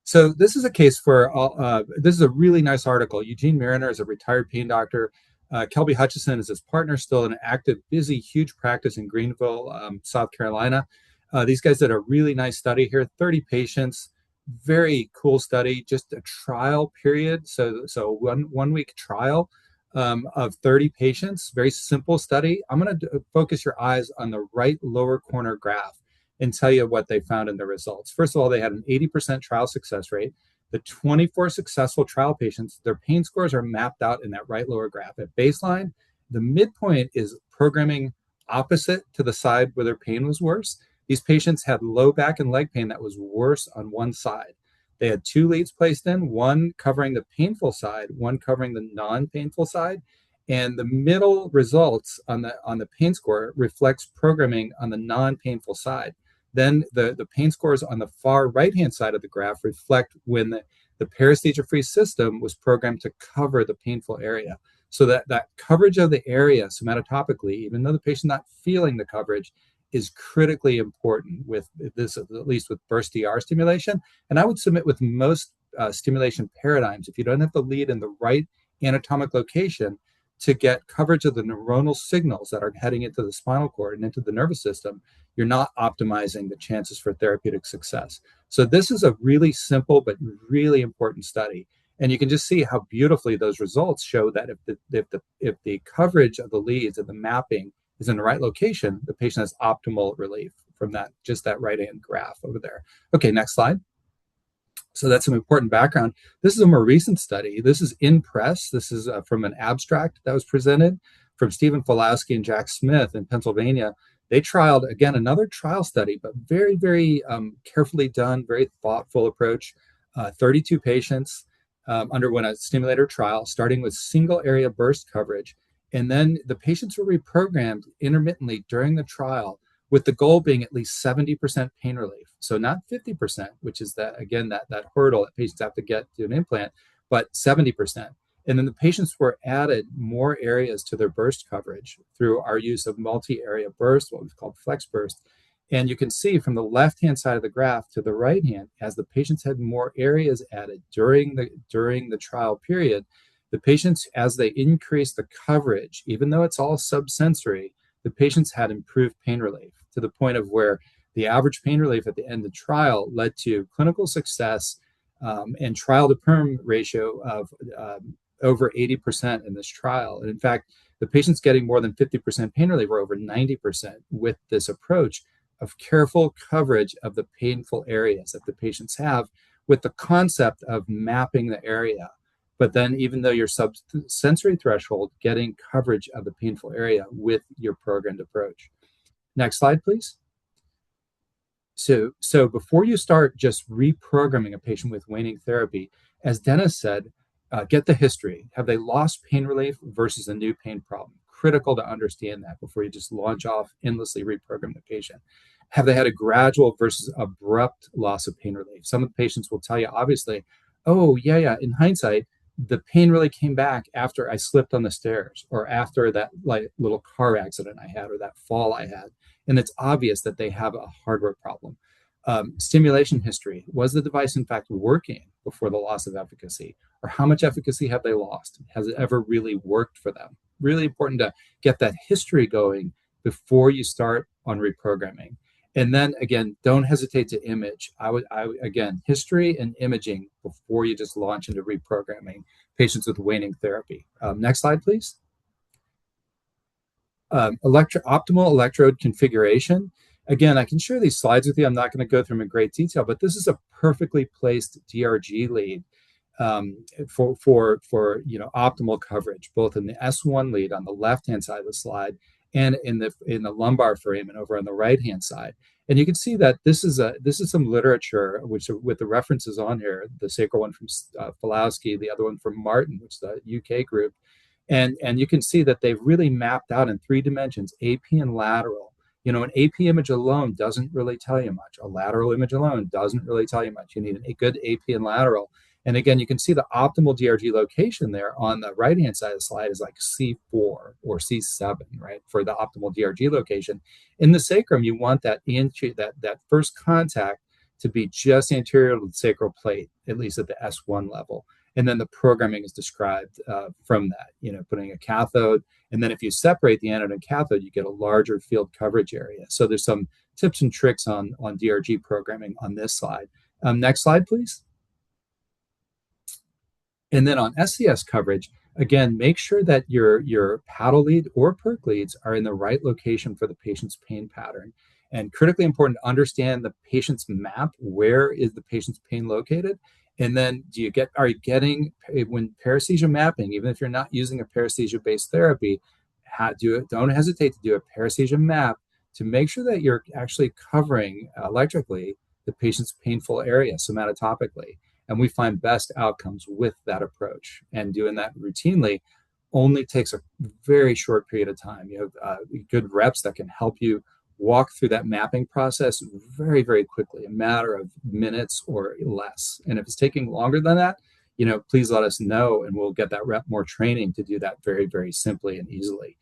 So this is a case for this is a really nice article. Eugene Mariner is a retired pain doctor. Kelby Hutchison is his partner, still in an active, busy, huge practice in Greenville, South Carolina. These guys did a really nice study here, 30 patients, very cool study, just a trial period. So 1 week trial of 30 patients, very simple study. I'm going to focus your eyes on the right lower corner graph and tell you what they found in the results. First of all, they had an 80% trial success rate. The 24 successful trial patients, their pain scores are mapped out in that right lower graph. At baseline, the midpoint is programming opposite to the side where their pain was worse. These patients had low back and leg pain that was worse on one side. They had 2 leads placed in, one covering the painful side, one covering the non-painful side. And the middle results on the pain score reflects programming on the non-painful side. Then the pain scores on the far right-hand side of the graph reflect when the paresthesia-free system was programmed to cover the painful area. So that coverage of the area somatotopically, even though the patient's not feeling the coverage, is critically important with this, at least with burst DR stimulation. And I would submit with most stimulation paradigms, if you don't have the lead in the right anatomic location to get coverage of the neuronal signals that are heading into the spinal cord and into the nervous system, you're not optimizing the chances for therapeutic success. So this is a really simple but really important study. And you can just see how beautifully those results show that if the coverage of the leads and the mapping is in the right location, the patient has optimal relief from that right-hand graph over there. Okay, next slide. So that's some important background. This is a more recent study. This is in press. This is from an abstract that was presented from Stephen Fulowski and Jack Smith in Pennsylvania. They trialed, again, another trial study, but very, very carefully done, very thoughtful approach. 32 patients underwent a stimulator trial, starting with single area burst coverage. And then the patients were reprogrammed intermittently during the trial, with the goal being at least 70% pain relief. So not 50%, which is that hurdle that patients have to get to an implant, but 70%. And then the patients were added more areas to their burst coverage through our use of multi-area burst, what we've called flex burst. And you can see from the left-hand side of the graph to the right hand, as the patients had more areas added during the trial period, the patients, as they increased the coverage, even though it's all subsensory, the patients had improved pain relief to the point of where the average pain relief at the end of the trial led to clinical success and trial to perm ratio of over 80% in this trial. And in fact, the patients getting more than 50% pain relief were over 90% with this approach of careful coverage of the painful areas that the patients have, with the concept of mapping the area. But then, even though your sensory threshold, getting coverage of the painful area with your programmed approach. Next slide, please. So before you start just reprogramming a patient with waning therapy, as Dennis said, get the history. Have they lost pain relief versus a new pain problem? Critical to understand that before you just launch off endlessly reprogram the patient. Have they had a gradual versus abrupt loss of pain relief? Some of the patients will tell you, obviously, oh, yeah, in hindsight, the pain really came back after I slipped on the stairs or after that little car accident I had or that fall I had. And it's obvious that they have a hardware problem. Stimulation history. Was the device, in fact, working before the loss of efficacy? Or how much efficacy have they lost? Has it ever really worked for them? Really important to get that history going before you start on reprogramming. And then again, don't hesitate to image. I would again, history and imaging before you just launch into reprogramming patients with waning therapy. Next slide, please. Optimal electrode configuration. Again, I can share these slides with you. I'm not going to go through them in great detail, but this is a perfectly placed DRG lead for optimal coverage, both in the S1 lead on the left-hand side of the slide and in the lumbar foramen over on the right hand side. And you can see that this is some literature which with the references on here, the sacral one from Falowski, the other one from Martin, which is the UK group, and you can see that they've really mapped out in 3 dimensions, AP and lateral. You know, an AP image alone doesn't really tell you much. A lateral image alone doesn't really tell you much. You need a good AP and lateral. And again, you can see the optimal DRG location there on the right-hand side of the slide is like C4 or C7, right, for the optimal DRG location. In the sacrum, you want that first contact to be just anterior to the sacral plate, at least at the S1 level. And then the programming is described from that, you know, putting a cathode. And then if you separate the anode and cathode, you get a larger field coverage area. So there's some tips and tricks on DRG programming on this slide. Next slide, please. And then on SCS coverage, again, make sure that your paddle lead or perk leads are in the right location for the patient's pain pattern. And critically important to understand the patient's map. Where is the patient's pain located? And then are you getting, when paresthesia mapping, even if you're not using a paresthesia-based therapy, don't hesitate to do a paresthesia map to make sure that you're actually covering electrically the patient's painful area somatotopically. And we find best outcomes with that approach. And doing that routinely only takes a very short period of time. You have good reps that can help you walk through that mapping process very, very quickly, a matter of minutes or less. And if it's taking longer than that, you know, please let us know and we'll get that rep more training to do that very, very simply and easily.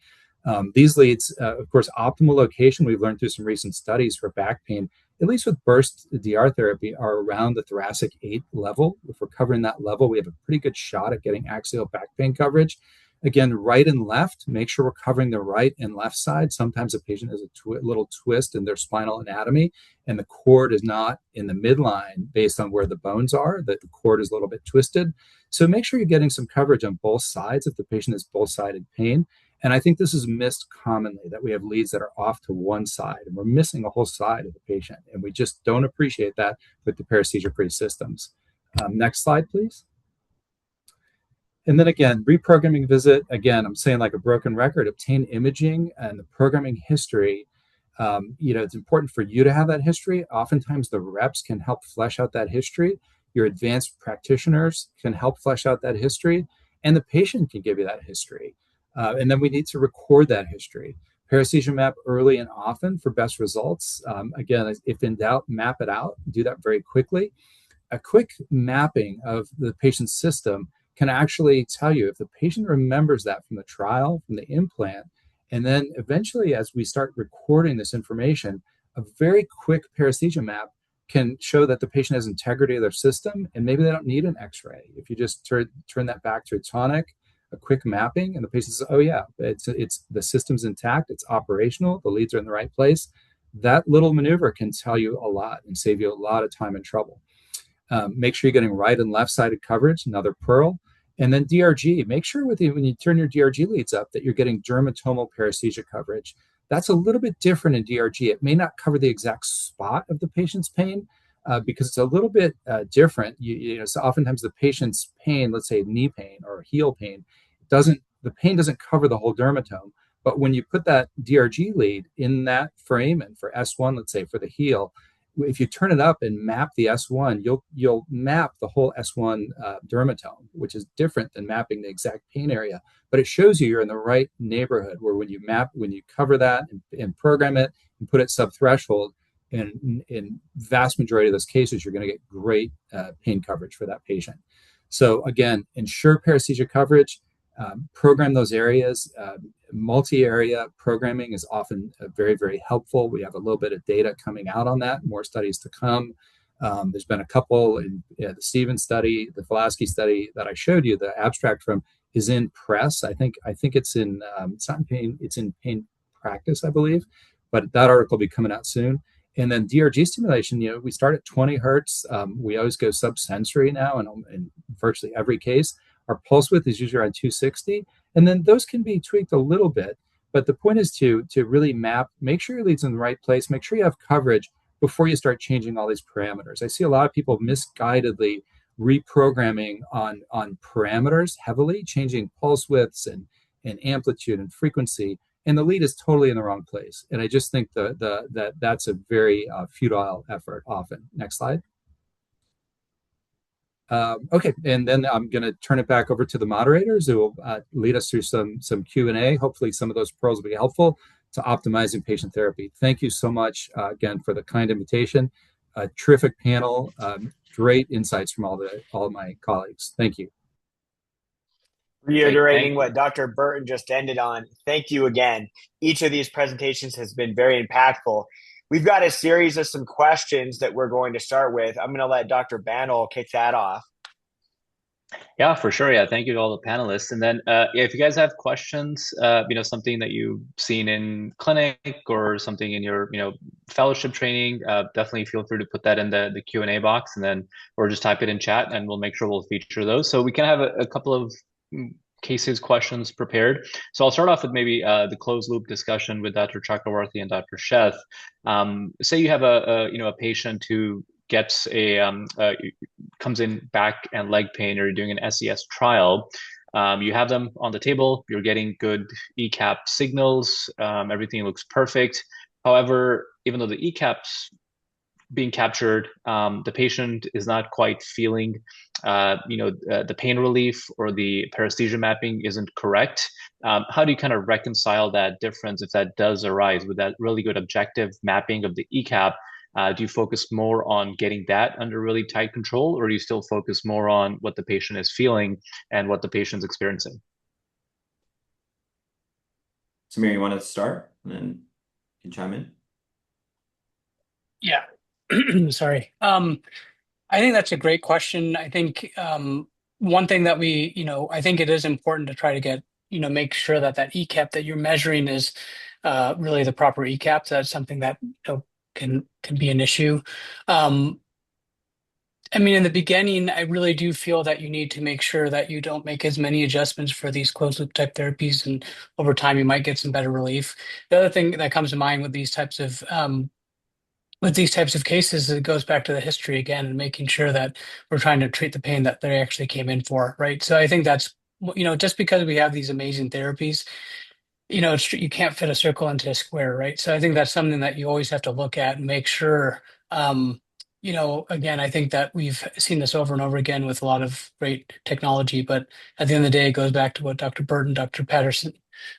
These leads, of course, optimal location, we've learned through some recent studies for back pain, at least with burst DR therapy, are around the thoracic 8 level. If we're covering that level, we have a pretty good shot at getting axial back pain coverage. Again, right and left, make sure we're covering the right and left side. Sometimes a patient has a little twist in their spinal anatomy, and the cord is not in the midline based on where the bones are, that the cord is a little bit twisted. So make sure you're getting some coverage on both sides if the patient has both-sided pain. And I think this is missed commonly, that we have leads that are off to one side, and we're missing a whole side of the patient. And we just don't appreciate that with the paresthesia-free systems. Next slide, please. And then again, reprogramming visit, again, I'm saying like a broken record, obtain imaging and the programming history. You know, it's important for you to have that history. Oftentimes the reps can help flesh out that history. Your advanced practitioners can help flesh out that history, and the patient can give you that history. And then we need to record that history. Paresthesia map early and often for best results. Again, if in doubt, map it out. Do that very quickly. A quick mapping of the patient's system can actually tell you if the patient remembers that from the trial, from the implant, and then eventually as we start recording this information, a very quick paresthesia map can show that the patient has integrity of their system, and maybe they don't need an x-ray. If you just turn that back to a tonic, a quick mapping, and the patient says, oh yeah, it's the system's intact, it's operational, the leads are in the right place, that little maneuver can tell you a lot and save you a lot of time and trouble. Make sure you're getting right and left-sided coverage, another pearl. And then DRG, make sure when you turn your DRG leads up that you're getting dermatomal paresthesia coverage. That's a little bit different in DRG. It may not cover the exact spot of the patient's pain because it's a little bit different. So oftentimes the patient's pain, let's say knee pain or heel pain, the pain doesn't cover the whole dermatome. But when you put that DRG lead in that foramen for S1, let's say for the heel, if you turn it up and map the S1, you'll map the whole S1 dermatome, which is different than mapping the exact pain area. But it shows you're in the right neighborhood where when you cover that and program it and put it sub-threshold, in vast majority of those cases, you're going to get great pain coverage for that patient. So again, ensure paresthesia coverage, program those areas. Multi-area programming is often very, very helpful. We have a little bit of data coming out on that, more studies to come. There's been a couple in the Stevens study, the Falowski study that I showed you, the abstract from is in press. I think it's in it's not in pain, it's in pain practice, I believe, but that article will be coming out soon. And then DRG stimulation, we start at 20 hertz. We always go subsensory now in virtually every case. Our pulse width is usually around 260. And then those can be tweaked a little bit. But the point is to really map, make sure your lead's in the right place, make sure you have coverage before you start changing all these parameters. I see a lot of people misguidedly reprogramming on parameters heavily, changing pulse widths and amplitude and frequency. and the lead is totally in the wrong place. And I just think that's a very futile effort often. Next slide. Okay, and then I'm going to turn it back over to the moderators who will lead us through some Q&A. Hopefully some of those pearls will be helpful to optimizing patient therapy. Thank you so much again for the kind invitation. A terrific panel, great insights from all of my colleagues. Thank you. Reiterating what Dr. Burton just ended on, thank you again. Each of these presentations has been very impactful. We've got a series of some questions that we're going to start with. I'm going to let Dr. Bandel kick that off. Yeah, for sure. Yeah, thank you to all the panelists. And then, if you guys have questions, something that you've seen in clinic or something in your, fellowship training, definitely feel free to put that in the Q&A box, and then or just type it in chat, and we'll make sure we'll feature those. So we can have a couple of cases, questions prepared. So I'll start off with maybe the closed loop discussion with Dr. Chakravarthy and Dr. Sheth. Say you have a patient who gets comes in back and leg pain, or you're doing an SES trial. You have them on the table, you're getting good ECAP signals, everything looks perfect. However, even though the ECAP's being captured, the patient is not quite feeling, the pain relief or the paresthesia mapping isn't correct. How do you kind of reconcile that difference if that does arise with that really good objective mapping of the ECAP? Do you focus more on getting that under really tight control, or do you still focus more on what the patient is feeling and what the patient's experiencing? Samir, you want to start and then you can chime in? Yeah. Sorry. I think that's a great question. I think one thing that I think it is important to try to get, make sure that ECAP that you're measuring is really the proper ECAP. So that's something that can be an issue. I mean, in the beginning, I really do feel that you need to make sure that you don't make as many adjustments for these closed loop type therapies, and over time you might get some better relief. The other thing that comes to mind with these types of cases, it goes back to the history again and making sure that we're trying to treat the pain that they actually came in for, right? So I think that's, just because we have these amazing therapies, you can't fit a circle into a square, right? So I think that's something that you always have to look at and make sure. Again, I think that we've seen this over and over again with a lot of great technology, but at the end of the day, it goes back to what Dr. Burton, Dr. Patterson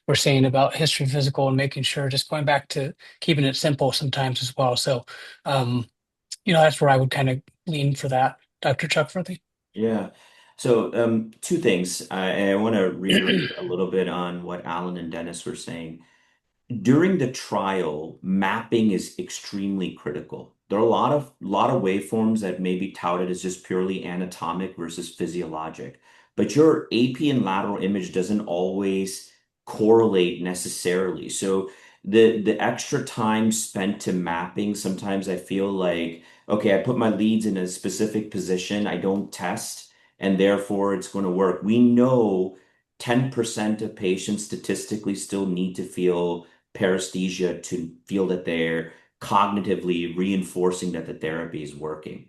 were saying about history physical and making sure, just going back to keeping it simple sometimes as well. So, that's where I would kind of lean for that. Dr. Chuckworthy? Yeah. So two things. I want to reiterate a little bit on what Alan and Dennis were saying. During the trial, mapping is extremely critical. There are a lot of waveforms that may be touted as just purely anatomic versus physiologic, but your AP and lateral image doesn't always correlate necessarily. So the extra time spent to mapping, sometimes I feel like, okay, I put my leads in a specific position, I don't test, and therefore it's going to work. We know 10% of patients statistically still need to feel paresthesia to feel that they're cognitively reinforcing that the therapy is working.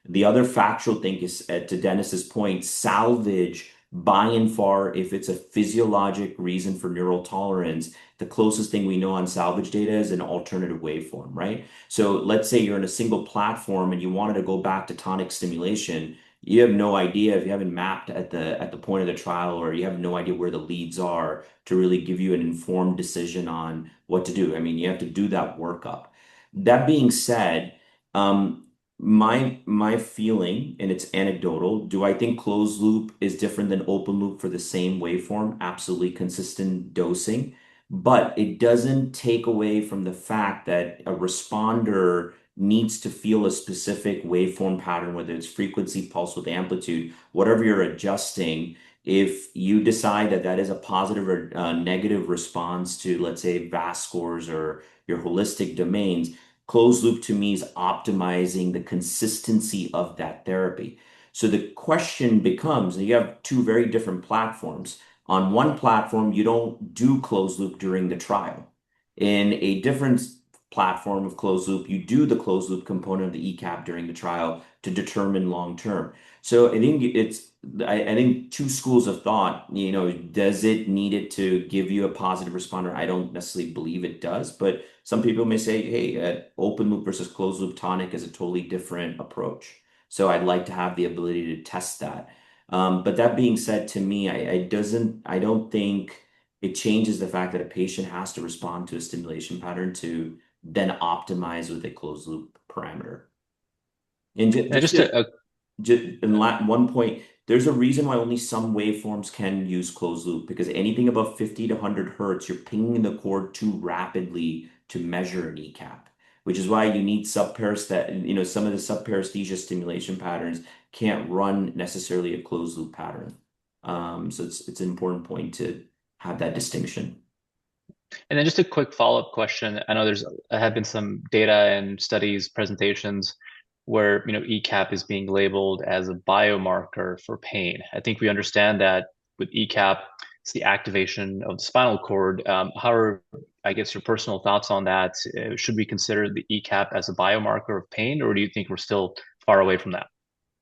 The other factual thing is, to Dennis's point, salvage by and far, if it's a physiologic reason for neural tolerance, the closest thing we know on salvage data is an alternative waveform, right? So let's say you're in a single platform and you wanted to go back to tonic stimulation. You have no idea, if you haven't mapped at the point of the trial, or you have no idea where the leads are, to really give you an informed decision on what to do. I mean, you have to do that workup. That being said, my feeling, and it's anecdotal, do I think closed loop is different than open loop for the same waveform? Absolutely, consistent dosing, but it doesn't take away from the fact that a responder needs to feel a specific waveform pattern, whether it's frequency, pulse with amplitude, whatever you're adjusting. If you decide that that is a positive or negative response to, let's say, VAS scores or your holistic domains, closed loop to me is optimizing the consistency of that therapy. So the question becomes, you have two very different platforms. On one platform, you don't do closed loop during the trial. In a different platform of closed loop, you do the closed loop component of the ECAP during the trial to determine long term. So I think I think two schools of thought, does it need it to give you a positive responder? I don't necessarily believe it does, but some people may say, hey, open loop versus closed loop tonic is a totally different approach. So I'd like to have the ability to test that. But that being said, to me, I don't think it changes the fact that a patient has to respond to a stimulation pattern to then optimize with a closed loop parameter. And one point, there's a reason why only some waveforms can use closed loop, because anything above 50 to 100 hertz, you're pinging the cord too rapidly to measure an ECAP, which is why you need subparesthesia, some of the subparesthesia stimulation patterns can't run necessarily a closed loop pattern. So it's an important point to have that distinction. And then just a quick follow-up question. I know there have been some data and studies, presentations where ECAP is being labeled as a biomarker for pain. I think we understand that with ECAP, it's the activation of the spinal cord. How are, I guess, your personal thoughts on that? Should we consider the ECAP as a biomarker of pain, or do you think we're still far away from that?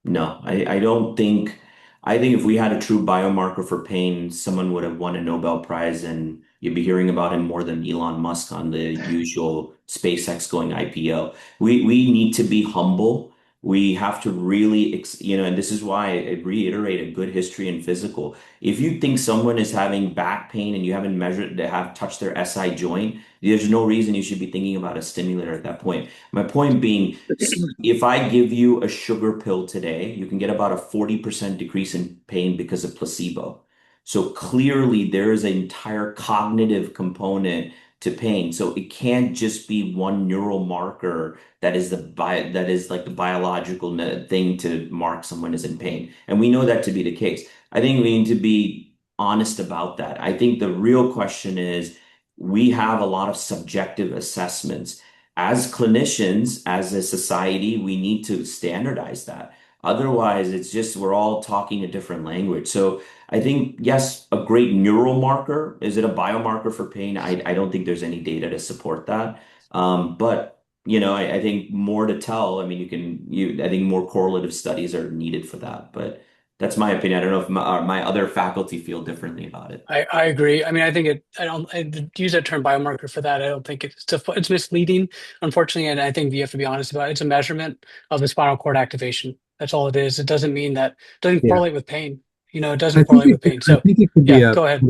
No, I don't think. I think if we had a true biomarker for pain, someone would have won a Nobel Prize, and you'd be hearing about him more than Elon Musk on the usual SpaceX going IPO. We need to be humble. We have to really, and this is why I reiterate a good history and physical. If you think someone is having back pain and you haven't measured, they have touched their SI joint, there's no reason you should be thinking about a stimulator at that point. My point being, if I give you a sugar pill today, you can get about a 40% decrease in pain because of placebo. So clearly there is an entire cognitive component to pain. So it can't just be one neural marker that is like the biological thing to mark someone as in pain. And we know that to be the case. I think we need to be honest about that. I think the real question is, we have a lot of subjective assessments. As clinicians, as a society, we need to standardize that. Otherwise, it's just we're all talking a different language. So I think, yes, a great neural marker. Is it a biomarker for pain? I don't think there's any data to support that. But I think more to tell. I mean, I think more correlative studies are needed for that. But that's my opinion. I don't know if my other faculty feel differently about it. I agree. I mean, I use that term biomarker for that. I don't think it's misleading, unfortunately. And I think you have to be honest about it. It's a measurement of the spinal cord activation. That's all it is. It doesn't mean that, it doesn't correlate with pain. It doesn't correlate with pain. So be go ahead.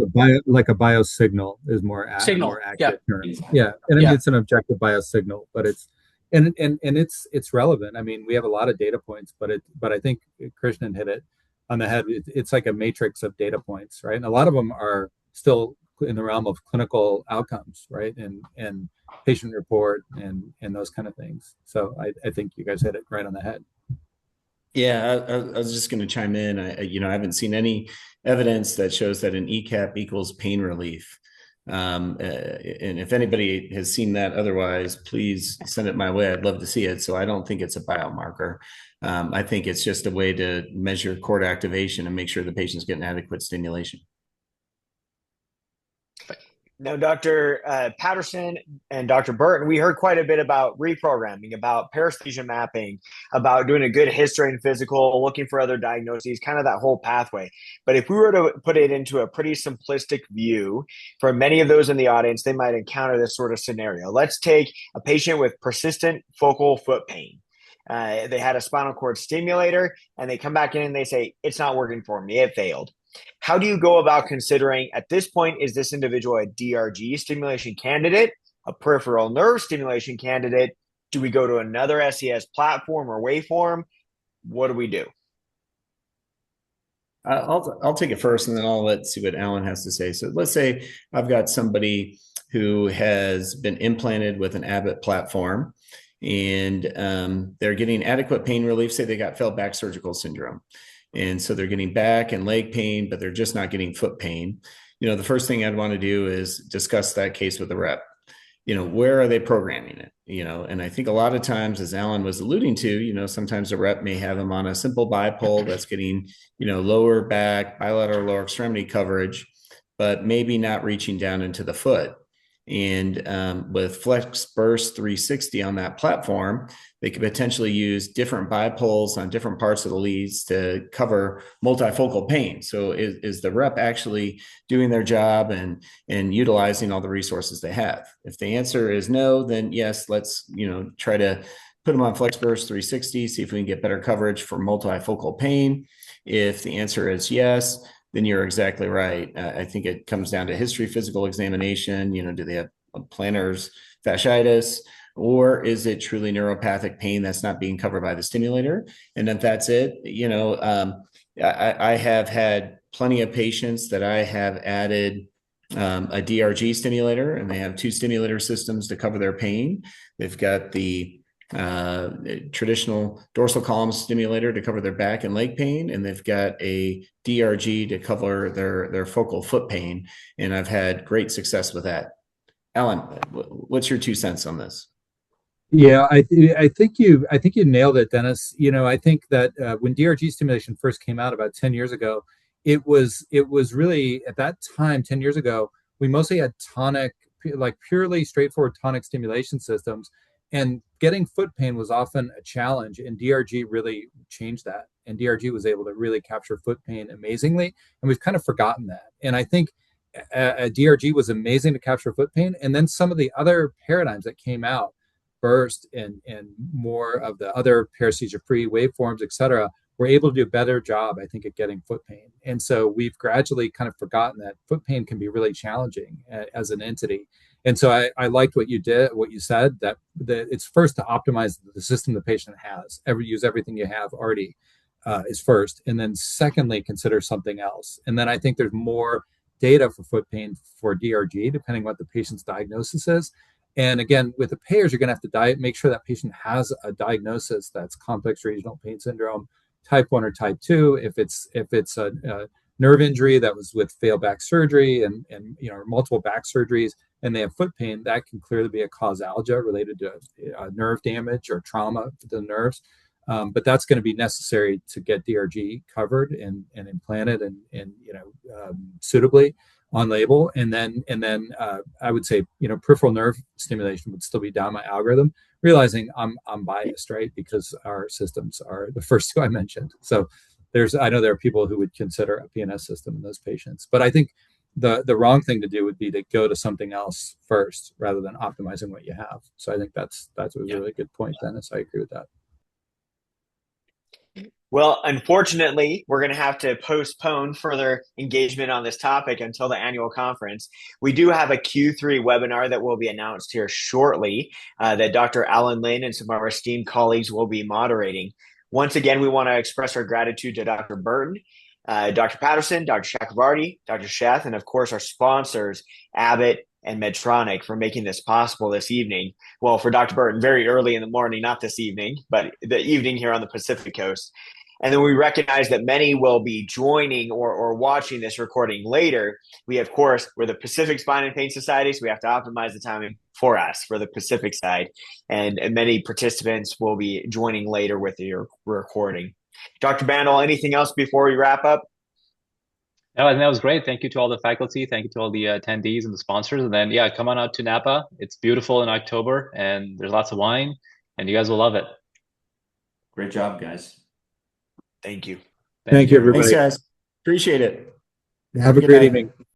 Like a biosignal is more Signal. accurate term. Yeah. And I mean, it's an objective biosignal, but it's relevant. I mean, we have a lot of data points, but I think Krishnan hit it on the head. It's like a matrix of data points, right? And a lot of them are still in the realm of clinical outcomes, right? And patient report and those kind of things. So I think you guys hit it right on the head. Yeah, I was just going to chime in. I haven't seen any evidence that shows that an ECAP equals pain relief. And if anybody has seen that otherwise, please send it my way. I'd love to see it. So I don't think it's a biomarker. I think it's just a way to measure cord activation and make sure the patient's getting adequate stimulation. Now, Dr. Patterson and Dr. Burton, we heard quite a bit about reprogramming, about paresthesia mapping, about doing a good history and physical, looking for other diagnoses, kind of that whole pathway. But if we were to put it into a pretty simplistic view, for many of those in the audience, they might encounter this sort of scenario. Let's take a patient with persistent focal foot pain. They had a spinal cord stimulator, and they come back in and they say, it's not working for me, it failed. How do you go about considering at this point, is this individual a DRG stimulation candidate, a peripheral nerve stimulation candidate? Do we go to another SES platform or waveform? What do we do? I'll take it first, and then I'll see what Alan has to say. So let's say I've got somebody who has been implanted with an Abbott platform, and they're getting adequate pain relief. Say they got failed back surgical syndrome. And so they're getting back and leg pain, but they're just not getting foot pain. The first thing I'd want to do is discuss that case with the rep. Where are they programming it? And I think a lot of times, as Alan was alluding to, sometimes the rep may have them on a simple bipole that's getting, lower back, bilateral lower extremity coverage, but maybe not reaching down into the foot. And with FlexBurst 360 on that platform, they could potentially use different bipoles on different parts of the leads to cover multifocal pain. So is the rep actually doing their job and utilizing all the resources they have? If the answer is no, then yes, let's try to put them on FlexBurst 360, see if we can get better coverage for multifocal pain. If the answer is yes, then you're exactly right. I think it comes down to history, physical examination. Do they have plantar fasciitis, or is it truly neuropathic pain that's not being covered by the stimulator? And if that's it, I have had plenty of patients that I have added a DRG stimulator, and they have 2 stimulator systems to cover their pain. They've got the traditional dorsal column stimulator to cover their back and leg pain, and they've got a DRG to cover their focal foot pain. And I've had great success with that. Alan, what's your 2 cents on this? Yeah, I think you nailed it, Dennis. I think that when DRG stimulation first came out about 10 years ago, it was really, at that time, 10 years ago, we mostly had tonic, like purely straightforward tonic stimulation systems, and getting foot pain was often a challenge, and DRG really changed that. And DRG was able to really capture foot pain amazingly, and we've kind of forgotten that. And I think DRG was amazing to capture foot pain, and then some of the other paradigms that came out, burst and more of the other paresthesia-free waveforms, et cetera, were able to do a better job, I think, at getting foot pain. And so we've gradually kind of forgotten that foot pain can be really challenging as an entity. And so I liked what you said, that it's first to optimize the system the patient has. Use everything you have already is first. And then secondly, consider something else. And then I think there's more data for foot pain for DRG, depending on what the patient's diagnosis is. And again, with the payers, you're going to have to make sure that patient has a diagnosis that's complex regional pain syndrome, type 1 or type 2. If it's a nerve injury that was with failed back surgery and multiple back surgeries, and they have foot pain, that can clearly be a causalgia related to nerve damage or trauma to the nerves. But that's going to be necessary to get DRG covered and implanted and suitably on label. And then I would say peripheral nerve stimulation would still be down my algorithm, realizing I'm biased, right, because our systems are the first 2 I mentioned. So I know there are people who would consider a PNS system in those patients, but I think the wrong thing to do would be to go to something else first rather than optimizing what you have. So I think that's a really good point, Dennis. I agree with that. Well, unfortunately, we're going to have to postpone further engagement on this topic until the annual conference. We do have a Q3 webinar that will be announced here shortly that Dr. Alan Lin and some of our esteemed colleagues will be moderating. Once again, we want to express our gratitude to Dr. Burton, Dr. Patterson, Dr. Chakravarty, Dr. Sheth, and of course our sponsors, Abbott and Medtronic, for making this possible this evening. Well, for Dr. Burton, very early in the morning, not this evening, but the evening here on the Pacific Coast. And then we recognize that many will be joining or watching this recording later. We're the Pacific Spine and Pain Society, so we have to optimize the timing for us for the Pacific side. And many participants will be joining later with the recording. Dr. Bandel, anything else before we wrap up? No, I think that was great. Thank you to all the faculty. Thank you to all the attendees and the sponsors. And then, come on out to Napa. It's beautiful in October, and there's lots of wine, and you guys will love it. Great job, guys. Thank you. Thank you, everybody. Thanks, guys. Appreciate it. Have a great evening.